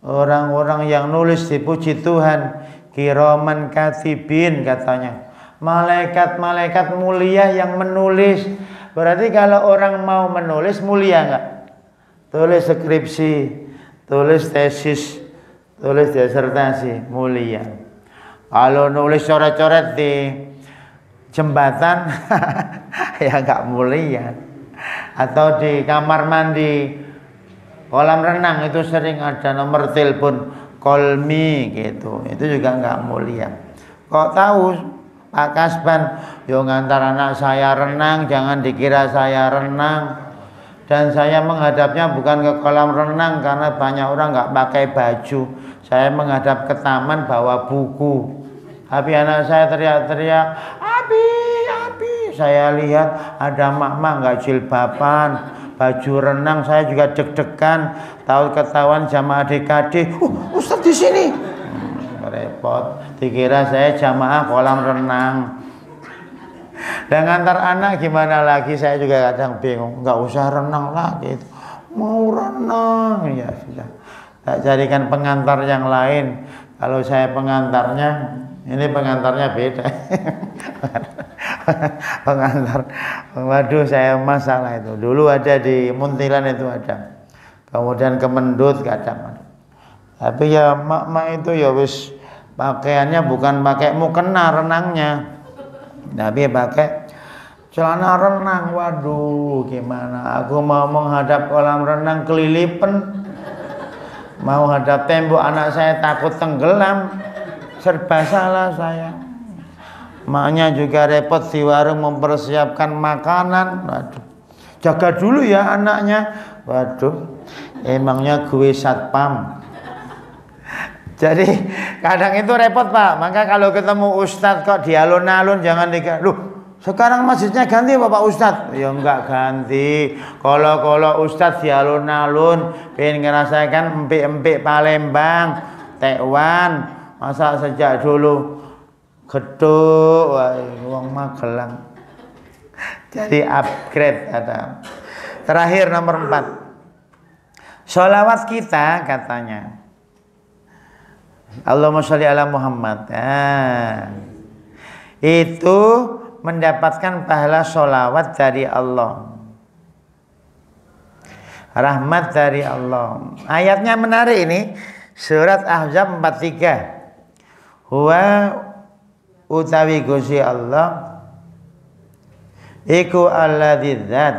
orang-orang yang nulis dipuji Tuhan, kiraman katibin katanya. Malaikat-malaikat mulia yang menulis. Berarti kalau orang mau menulis mulia enggak? Tulis skripsi, tulis tesis, tulis disertasi, mulia. Kalau nulis coret-coret di jembatan ya enggak mulia. Atau di kamar mandi, kolam renang itu sering ada nomor telepon call me gitu. Itu juga enggak mulia. Kok tahu Pak Kasban, yo ngantar anak saya renang, jangan dikira saya renang. Dan saya menghadapnya bukan ke kolam renang karena banyak orang nggak pakai baju. Saya menghadap ke taman bawa buku. Tapi anak saya teriak-teriak, Abi. Saya lihat ada mak-mak nggak jilbaban, baju renang. Saya juga deg-degan. Tahu ketahuan jamaah DKD. Ustaz di sini. Repot. Dikira saya jamaah kolam renang. Dan ngantar anak gimana lagi, saya juga kadang bingung. Nggak usah renang lagi, mau renang ya sudah. Tak jadikan pengantar yang lain. Kalau saya pengantarnya, ini pengantarnya beda. Pengantar, waduh saya masalah itu. Dulu ada di Muntilan itu ada. Kemudian ke Mendut kadang. Tapi ya mak-mak itu ya wis pakaiannya bukan pakai mukena renangnya. Nabi pakai celana renang. Waduh gimana, aku mau menghadap kolam renang kelilipan, mau hadap tembok anak saya takut tenggelam, serba salah saya. Maknya juga repot di warung mempersiapkan makanan. Waduh, jaga dulu ya anaknya. Waduh, emangnya gue satpam. Jadi kadang itu repot Pak. Maka kalau ketemu ustadz kok di alun-alun jangan dikira, loh sekarang masjidnya ganti Bapak Ustadz. Ya enggak ganti. Kalau ustadz di alun-alun pengen ngerasakan empik-empik Palembang, Tekwan. Masa sejak dulu Geduk, wong Magelang. Jadi upgrade ada. Terakhir nomor 4. Sholawat kita katanya, Allahumma sholli ala Muhammad. Itu mendapatkan pahala sholawat dari Allah, rahmat dari Allah. Ayatnya menarik ini, surat Ahzab 43. Huwa utawi Gusti Allah iku alladzi dzat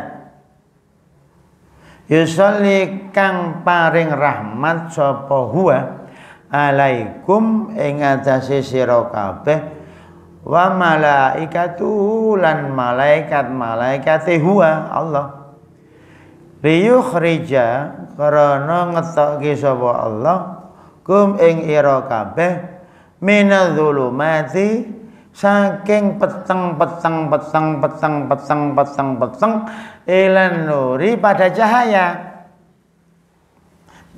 yusolli kang paring rahmat sapa huwa alaikum ing atase sira kabeh wa malaikatu lan malaikat huwa Allah liyukhrija karana ngetokke sapa Allah kum ing ira kabeh minadzulumati saking peteng ilan nuri pada cahaya.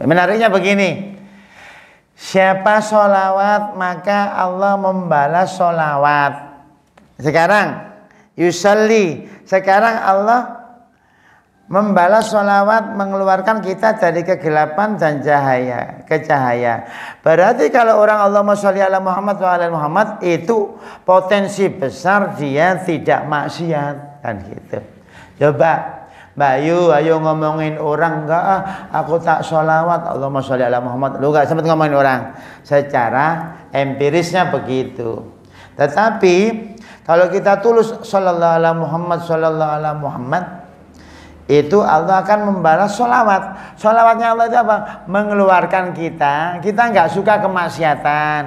Menariknya begini, siapa sholawat maka Allah membalas sholawat. Sekarang yusalli, sekarang Allah membalas sholawat, mengeluarkan kita dari kegelapan dan cahaya ke cahaya. Berarti kalau orang Allahumma sholli ala Muhammad wa ala Muhammad itu potensi besar dia tidak maksiat, kan gitu. Coba Mbak Yu, ayo ngomongin orang, enggak aku tak sholawat Allahumma sholli ala Muhammad. Lu enggak sempat ngomongin orang. Secara empirisnya begitu. Tetapi kalau kita tulus sallallahu ala Muhammad sallallahu ala Muhammad, itu Allah akan membalas sholawat. Sholawatnya Allah itu apa? Mengeluarkan kita nggak suka kemaksiatan,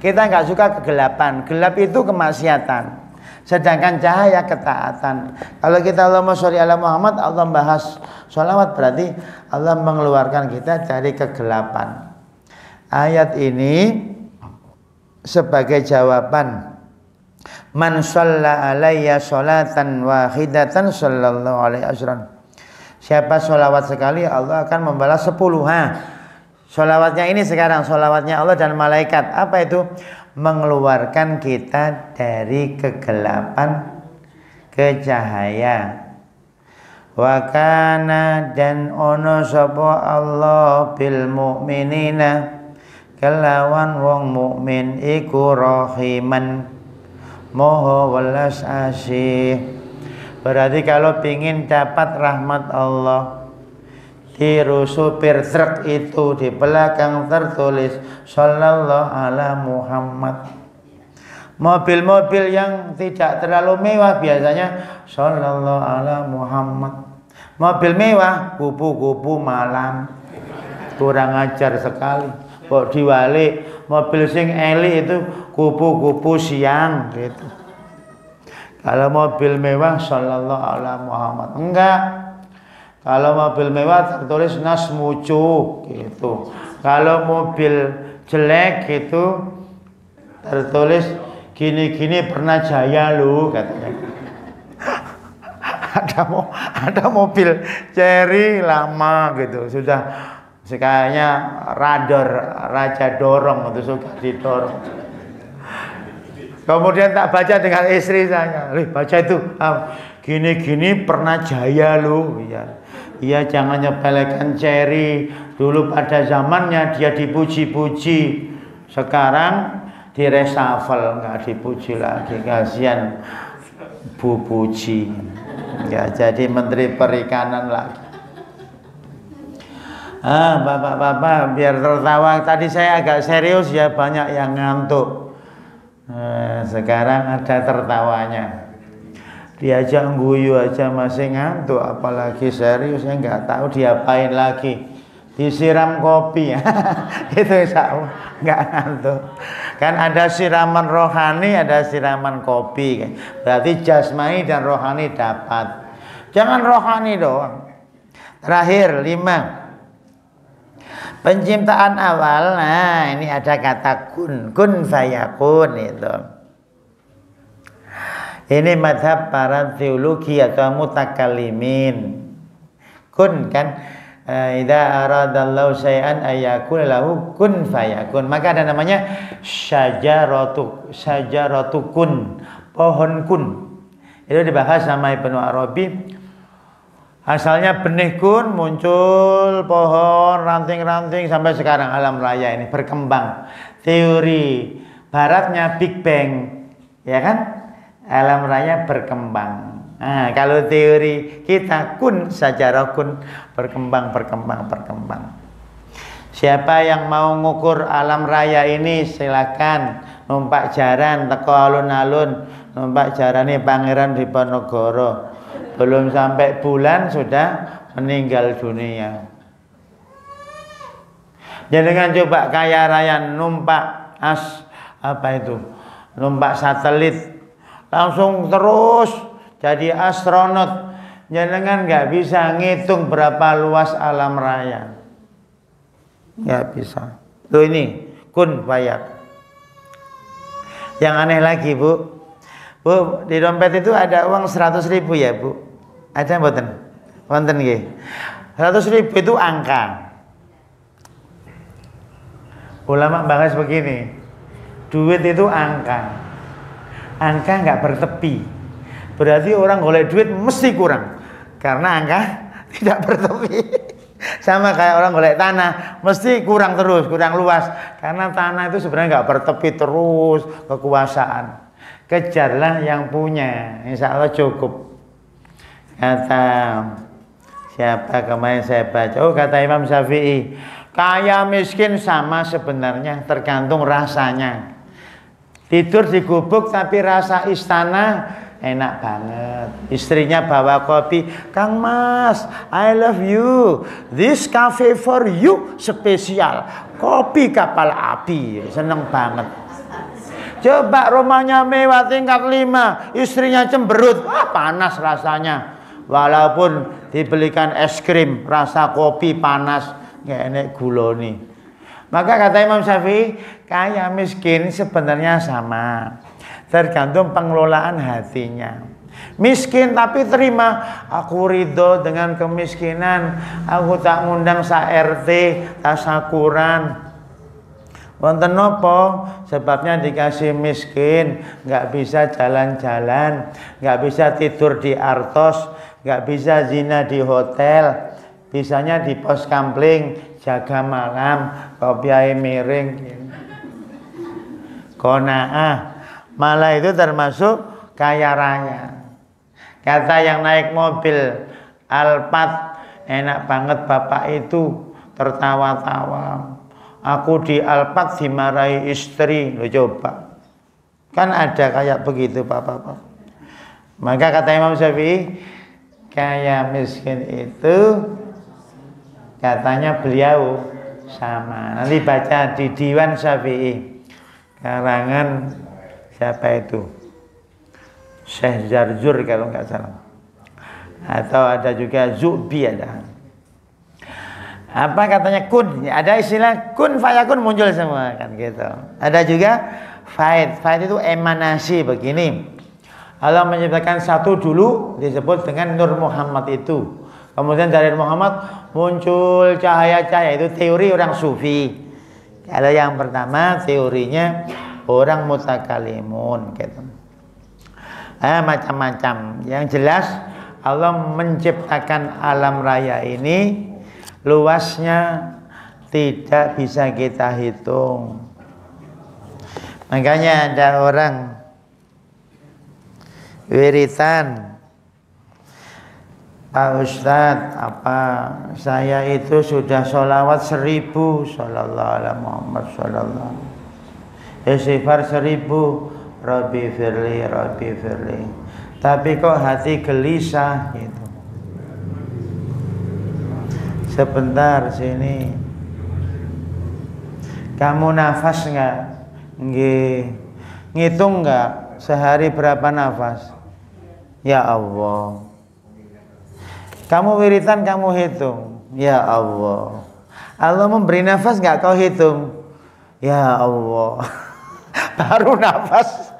kita nggak suka kegelapan. Gelap itu kemaksiatan, sedangkan cahaya ketaatan. Kalau kita Allahumma sholli ala Muhammad, Allah membahas sholawat, berarti Allah mengeluarkan kita dari kegelapan. Ayat ini sebagai jawaban man shalla alayya sholatan wahidatan sallallahu alaihi wasallam. Siapa sholawat sekali Allah akan membalas 10. Sholawatnya ini sekarang sholawatnya Allah dan malaikat. Apa itu? Mengeluarkan kita dari kegelapan ke cahaya. Wa kana dan ono sapa Allah bil mukminina kelawan wong mukmin iku rahiman moho welas asih. Berarti kalau pingin dapat rahmat Allah, tiru supir truk itu di belakang tertulis sallallahu ala Muhammad. Mobil-mobil yang tidak terlalu mewah biasanya sallallahu ala Muhammad. Mobil mewah kupu-kupu malam, kurang ajar sekali. Kok diwalik mobil sing eli itu kupu-kupu siang gitu. Kalau mobil mewah sallallahu ala Muhammad. Enggak. Kalau mobil mewah tertulis nasmucu gitu. Kalau mobil jelek gitu tertulis gini-gini pernah jaya lu katanya. Ada mobil Cherry lama gitu, sudah sekayaknya radar raja dorong itu suka didorong. Kemudian tak baca dengan istri saya, baca itu gini-gini pernah jaya lu. Iya jangan nyepelekan Cherry. Dulu pada zamannya dia dipuji-puji, sekarang diresafel, nggak dipuji lagi. Kasihan Bu Puji, ya jadi Menteri Perikanan lagi. Bapak-bapak biar tertawa. Tadi saya agak serius ya, banyak yang ngantuk. Sekarang ada tertawanya. Diajak guyu aja masih ngantuk, apalagi serius. Saya nggak tahu diapain lagi. Disiram kopi. Itu insya nggak ngantuk. Kan ada siraman rohani, ada siraman kopi. Berarti jasmani dan rohani dapat. Jangan rohani doang. Terakhir 5. Penciptaan awal. Nah ini ada kata kun fayakun itu. Ini madhab para teologi atau mutakalimin. Kun kan idza aradallahu syai'an ayakun lahu kun fayakun. Maka ada namanya syajaratu kun, pohon kun. Itu dibahas sama Ibnu Arabi. Asalnya benih kun, muncul pohon ranting-ranting sampai sekarang alam raya ini berkembang. Teori baratnya Big Bang, ya kan? Alam raya berkembang. Nah, kalau teori kita kun sajarah kun, berkembang. Siapa yang mau ngukur alam raya ini silakan numpak jaran teko alun-alun numpak jarane Pangeran Diponegoro. Belum sampai bulan sudah meninggal dunia. Jangan coba kaya raya numpak numpak satelit, langsung terus jadi astronot. Jangan nggak bisa ngitung berapa luas alam raya, nggak bisa. Tuh ini kun fayak. Yang aneh lagi Bu, di dompet itu ada uang 100.000 ya Bu? Ada mboten? Wonten nggih. 100.000 itu angka. Ulama bahas begini, duit itu angka. Angka nggak bertepi. Berarti orang golek duit mesti kurang. Karena angka tidak bertepi. Sama kayak orang golek tanah, mesti kurang terus, kurang luas. Karena tanah itu sebenarnya nggak bertepi terus kekuasaan. Kejarlah yang punya, insya Allah cukup. Kata siapa kemarin saya baca, kata Imam Syafi'i, kaya miskin sama sebenarnya, tergantung rasanya. Tidur di gubuk tapi rasa istana enak banget. Istrinya bawa kopi, Kang Mas, I love you, this cafe for you spesial, kopi kapal api, seneng banget. Coba rumahnya mewah tingkat 5, istrinya cemberut, panas rasanya. Walaupun dibelikan es krim rasa kopi panas, nggak enak guloni. Maka kata Imam Syafi'i, kaya miskin sebenarnya sama, tergantung pengelolaan hatinya. Miskin tapi terima, aku ridho dengan kemiskinan, aku tak ngundang sa-RT, tasakuran. Wonten nopo? Sebabnya dikasih miskin, nggak bisa jalan-jalan, nggak bisa tidur di artos, nggak bisa zina di hotel, bisanya di pos kampling, jaga malam, kopiai miring, kona'ah. Malah itu termasuk kaya raya. Kata yang naik mobil Alphard, enak banget bapak itu, tertawa-tawa. Aku di Alphard dimarahi istri, lo coba. Kan ada kayak begitu bapak-bapak. Maka kata Imam Syafi'i, kaya miskin itu katanya beliau sama. Nanti baca di Diwan Syafi'i, karangan siapa itu? Syekh Zarjur kalau nggak salah. Atau ada juga Zubi ada. Apa katanya kun? Ada istilah kun fayakun muncul semua kan gitu. Ada juga faid. Faid itu emanasi begini. Allah menciptakan satu dulu disebut dengan Nur Muhammad itu. Kemudian dari Muhammad muncul cahaya-cahaya, itu teori orang sufi. Kalau yang pertama teorinya orang mutakalimun gitu. Macam-macam. Yang jelas Allah menciptakan alam raya ini luasnya tidak bisa kita hitung. Makanya ada orang wiritan, Pak Ustadz, saya itu sudah sholawat 1000, sallallahu alaihi Muhammad sallallahu, istighfar 1000, Rabbi firli, Rabbi firli, tapi kok hati gelisah gitu. Sebentar sini, kamu nafas nggak? Nggih. Ngitung nggak sehari berapa nafas? Ya Allah. Kamu wiritan kamu hitung? Ya Allah. Allah memberi nafas nggak kau hitung? Ya Allah. Baru nafas,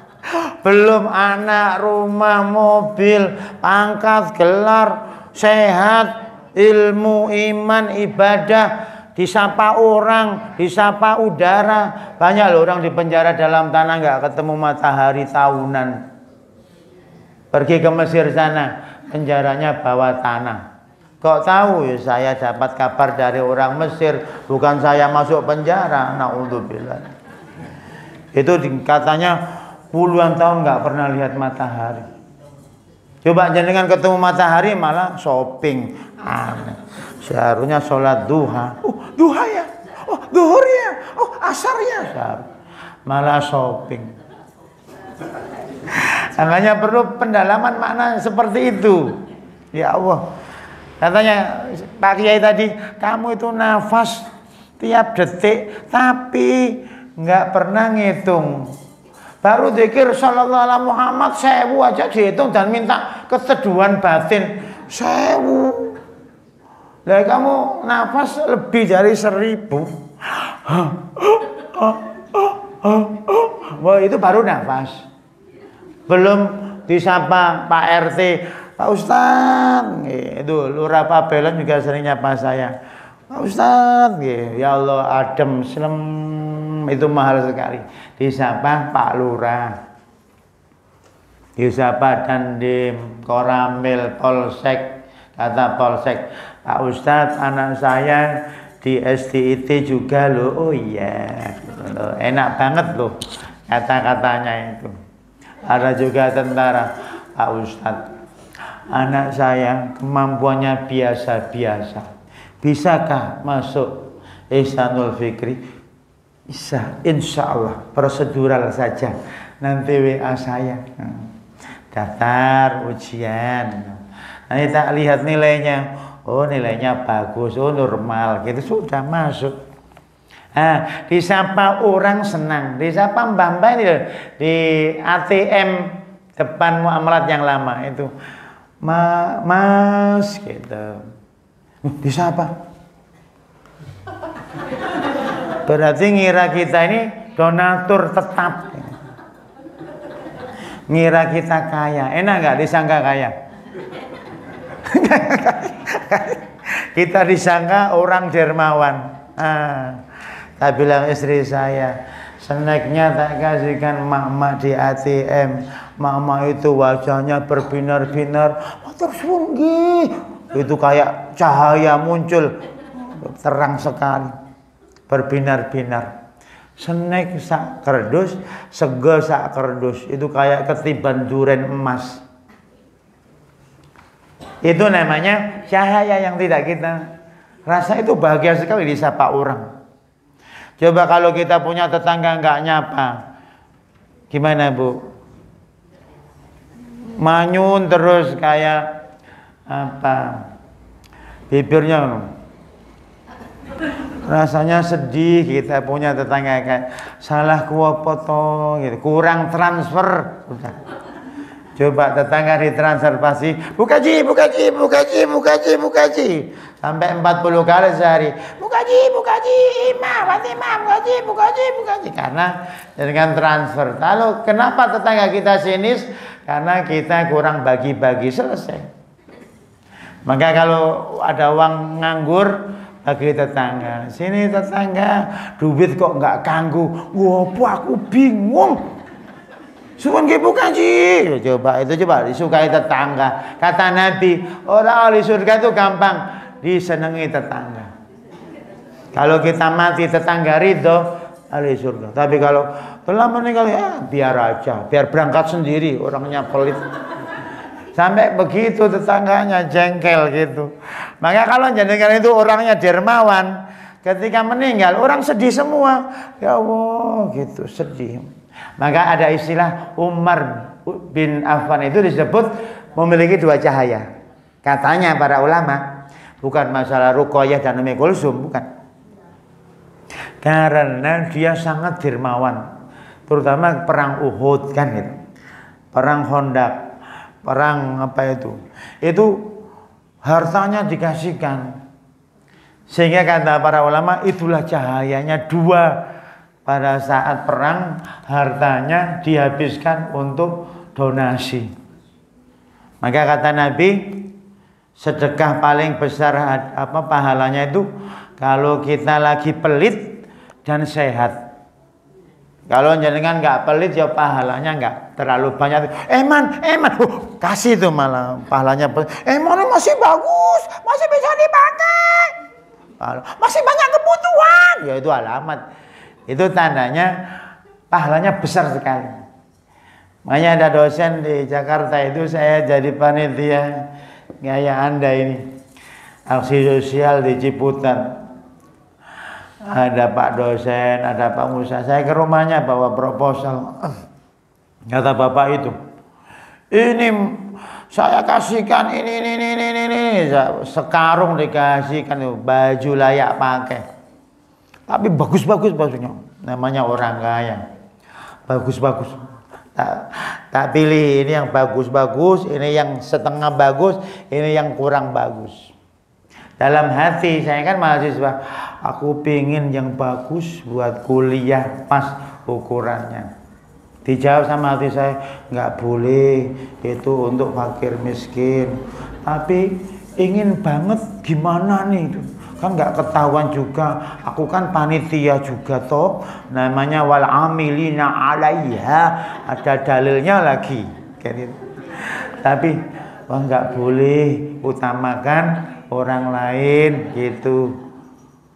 belum anak, rumah, mobil, pangkat, gelar, sehat, ilmu, iman, ibadah, disapa orang, disapa udara. Banyak loh orang di penjara dalam tanah nggak ketemu matahari tahunan. Pergi ke Mesir sana, penjaranya bawah tanah. Kok tahu ya? Saya dapat kabar dari orang Mesir, bukan saya masuk penjara. Naudzubillah. Itu katanya puluhan tahun nggak pernah lihat matahari. Coba jenengan ketemu matahari malah shopping. Seharusnya sholat duha. Duha ya? Duhur ya? Asar ya? Malah shopping. Makanya perlu pendalaman makna seperti itu. Ya Allah. Katanya Pak Kiai tadi, kamu itu nafas tiap detik tapi nggak pernah ngitung. Baru zikir sallallahu alaihi Muhammad 1000 aja dihitung dan minta keteduhan batin 1000. Lah kamu nafas lebih dari 1000. Wah, itu baru nafas. Belum disapa Pak RT, Pak Ustadz, itu Lurah Pabelan juga sering nyapa saya. Pak Ustadz, ya Allah adem, slem, itu mahal sekali. Disapa Pak Lurah, disapa Dandim, Koramil, Polsek, kata Polsek, Pak Ustadz anak saya di SDIT juga loh. Oh iya, enak banget loh kata-katanya itu. Ada juga tentara, Pak Ustadz, anak saya kemampuannya biasa-biasa. Bisakah masuk Ihsanul Fikri? Bisa, insya Allah. Prosedural saja. Nanti WA saya. Daftar ujian. Nanti tak lihat nilainya. Oh nilainya bagus, oh normal. Gitu sudah masuk. Nah, disapa orang senang. Disapa mbak-mbak ini di ATM depan muamalat yang lama itu. Mas gitu. Disapa. Berarti ngira kita ini donatur tetap. Ngira kita kaya. Enak nggak disangka kaya? Kita disangka orang dermawan. Tak bilang istri saya, snacknya tak kasihkan mak-mak di ATM. Mak-mak itu wajahnya berbinar-binar. Terus itu kayak cahaya muncul terang sekali, berbinar-binar. Snack sak kerdus, sego sak kerdus. Itu kayak ketiban duren emas. Itu namanya cahaya yang tidak kita rasa. Itu bahagia sekali disapa orang. Coba kalau kita punya tetangga nggak nyapa, gimana Bu? Manyun terus kayak apa? Bibirnya rasanya sedih. Kita punya tetangga kayak salah kuopoto gitu, kurang transfer. Udah. Coba tetangga ditransfer pasti bukaji sampai 40 kali sehari. Bukaji, imam, bukaji. Karena dengan transfer. Lalu kenapa tetangga kita sinis? Karena kita kurang bagi-bagi, selesai. Maka kalau ada uang nganggur, bagi tetangga. Sini tetangga, duit kok nggak kanggu. Wah, aku bingung. Suwun nggih bukaji. Coba disukai tetangga. Kata Nabi, orang ahli surga itu gampang disenangi tetangga. Kalau kita mati tetangga ridho, ahli surga. Tapi kalau telah meninggal ya biar aja, biar berangkat sendiri, orangnya pelit. Sampai begitu tetangganya jengkel gitu. Maka kalau jenengan itu orangnya dermawan, ketika meninggal orang sedih semua. Ya Allah, gitu sedih. Maka ada istilah Umar bin Affan itu disebut memiliki dua cahaya. Katanya para ulama, bukan masalah ruqyah dan Ummi Kulsum, bukan. Karena dia sangat dermawan. Terutama perang Uhud kan gitu. Perang Khandaq, perang apa itu? Itu hartanya dikasihkan. Sehingga kata para ulama itulah cahayanya dua. Pada saat perang hartanya dihabiskan untuk donasi. Maka kata Nabi, sedekah paling besar pahalanya itu kalau kita lagi pelit dan sehat. Kalau jenengan nggak pelit ya pahalanya nggak terlalu banyak. Eman, kasih itu malah pahalanya. Eman masih bagus, masih bisa dipakai, masih banyak kebutuhan. Ya itu alamat. Itu tandanya pahalanya besar sekali. Makanya ada dosen di Jakarta itu, saya jadi panitia kayak Anda ini, aksi sosial di Ciputat. Ada Pak dosen, ada Pak Musa. Saya ke rumahnya bawa proposal. Kata bapak itu, Ini saya kasihkan ini. Sekarung dikasihkan baju layak pakai. Tapi bagus-bagus bajunya. Namanya orang kaya. Bagus-bagus. Tak pilih ini yang bagus-bagus, ini yang setengah bagus, ini yang kurang bagus. Dalam hati saya kan mahasiswa, aku pingin yang bagus buat kuliah pas ukurannya. Dijawab sama hati saya, nggak boleh, itu untuk fakir miskin. Tapi ingin banget gimana nih itu. Kan nggak ketahuan juga, aku kan panitia juga toh, namanya wal amilina alaiha, ada dalilnya lagi kayak gitu. Tapi nggak boleh utamakan orang lain gitu.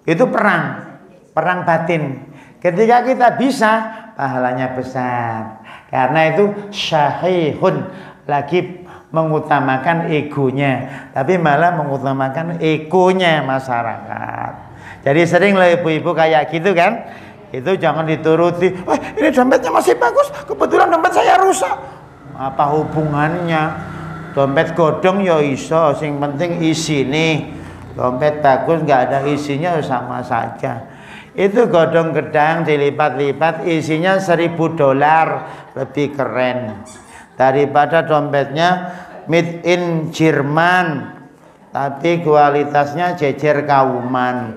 Itu perang batin. Ketika kita bisa, pahalanya besar, karena itu syahihun, lagi mengutamakan egonya, tapi malah mengutamakan egonya masyarakat. Jadi sering lah ibu-ibu kayak gitu kan, itu jangan dituruti. Ini dompetnya masih bagus, kebetulan dompet saya rusak. Apa hubungannya? Dompet godong ya iso, sing penting isi nih. Dompet bagus nggak ada isinya sama saja. Itu godong gedang dilipat-lipat, isinya $1.000, lebih keren daripada dompetnya made in Jerman tapi kualitasnya jejer kauman,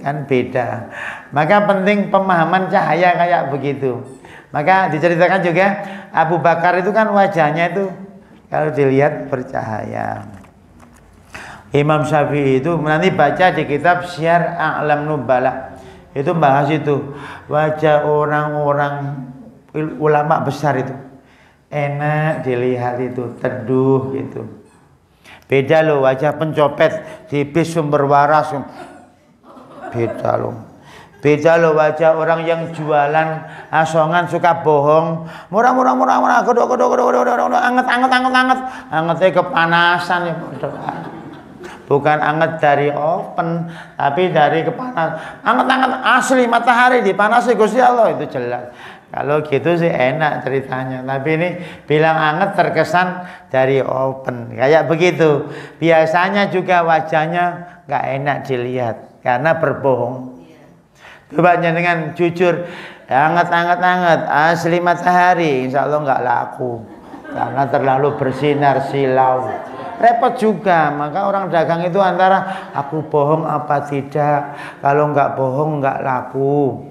kan beda. Maka penting pemahaman cahaya kayak begitu. Maka diceritakan juga Abu Bakar itu kan wajahnya itu kalau dilihat bercahaya. Imam Syafi'i itu nanti baca di kitab Syiar A'lam Nubala, itu bahas itu wajah orang-orang ulama besar itu enak dilihat, itu teduh gitu. Beda loh wajah pencopet di bis sumber waras, beda loh. Beda loh wajah orang yang jualan asongan suka bohong, murah, kedok, angetnya kepanasan ya. Bukan anget dari oven, tapi dari kepanasan. Anget asli matahari dipanasi Gusti Allah, itu jelas. Kalau gitu sih enak ceritanya. Tapi ini bilang anget terkesan dari oven, kayak begitu. Biasanya juga wajahnya nggak enak dilihat karena berbohong. Coba dengan jujur, anget asli matahari, insya Allah nggak laku karena terlalu bersinar silau. Repot juga. Maka orang dagang itu antara aku bohong apa tidak. Kalau nggak bohong nggak laku.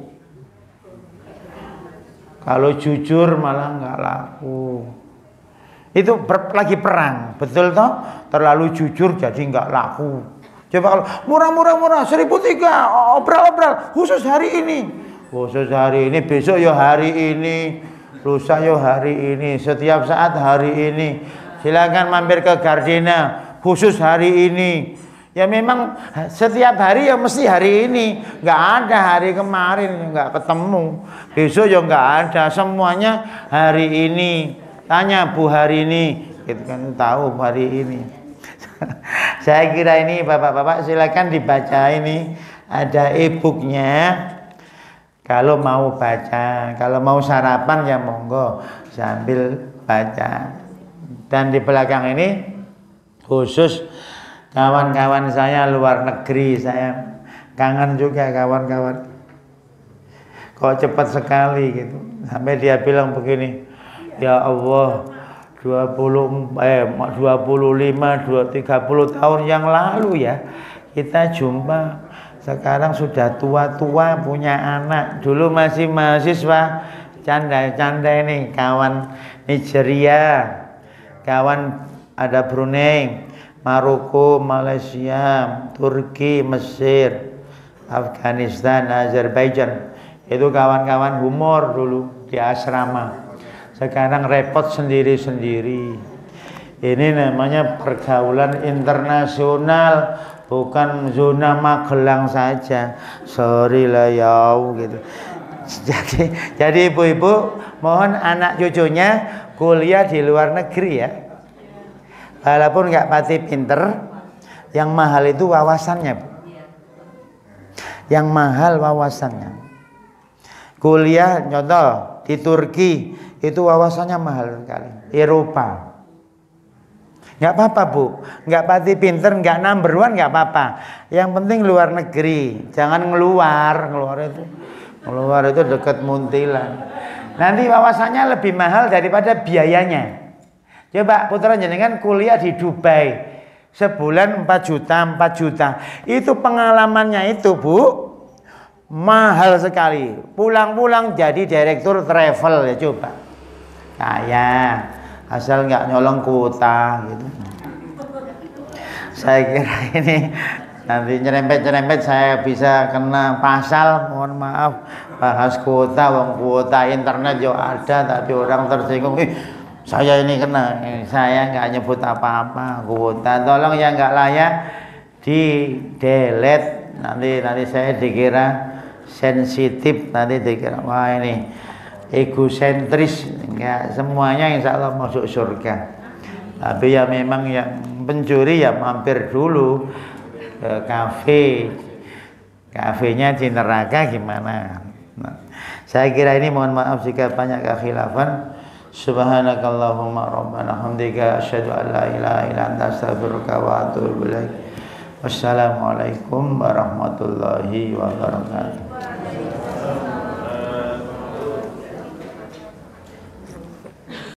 Kalau jujur malah nggak laku. Itu lagi perang, betul toh? Terlalu jujur jadi nggak laku. Coba kalau murah 1.300, obral khusus hari ini. Khusus hari ini, besok ya hari ini, lusa ya hari ini, setiap saat hari ini. Silakan mampir ke Gardena, khusus hari ini. Ya memang setiap hari ya mesti hari ini, nggak ada hari kemarin, nggak ketemu. Besok ya nggak ada, semuanya hari ini. Tanya Bu hari ini, gitu kan, tahu hari ini. Saya kira ini bapak-bapak silakan dibaca ini, ada e-booknya. Kalau mau baca, kalau mau sarapan ya monggo sambil baca. Dan di belakang ini khusus kawan-kawan saya luar negeri, saya kangen juga kawan-kawan. Kok cepat sekali gitu. Sampai dia bilang begini, ya Allah, 25, 30 tahun yang lalu ya kita jumpa. Sekarang sudah tua-tua punya anak. Dulu masih mahasiswa, canda ini kawan Nigeria, kawan ada Brunei, Maroko, Malaysia, Turki, Mesir, Afghanistan, Azerbaijan. Itu kawan-kawan humor dulu di asrama. Sekarang repot sendiri-sendiri. Ini namanya pergaulan internasional, bukan zona Magelang saja. Sorry lah ya gitu. Jadi ibu-ibu mohon anak cucunya kuliah di luar negeri ya. Walaupun nggak pasti pinter, yang mahal itu wawasannya, Bu. Yang mahal wawasannya. Kuliah contoh di Turki itu wawasannya mahal sekali. Eropa. Nggak apa-apa Bu, nggak pati pinter, nggak number one nggak apa-apa. Yang penting luar negeri, jangan keluar itu dekat Muntilan. Nanti wawasannya lebih mahal daripada biayanya. Coba putra jenengan kuliah di Dubai, sebulan 4 juta. Itu pengalamannya itu Bu, mahal sekali. Pulang-pulang jadi direktur travel ya coba. Kayak asal nggak nyolong kuota gitu. Saya kira ini nanti nyerempet saya bisa kena pasal, mohon maaf, bahas kuota, kuota internet yo ada tapi orang tersinggung, saya ini kena, saya nggak nyebut apa-apa kuota, tolong yang nggak layak di delete, nanti saya dikira sensitif, nanti dikira wah ini egosentris, enggak, semuanya insya Allah masuk surga. Tapi ya memang yang pencuri ya mampir dulu ke kafenya di neraka gimana. Nah, saya kira ini mohon maaf jika banyak kekhilafan. Subhanakallahumma rabbana hamdika asyhadu an la ilaha illa anta astaghfiruka wa atubu ilaik. Wassalamualaikum warahmatullahi wabarakatuh.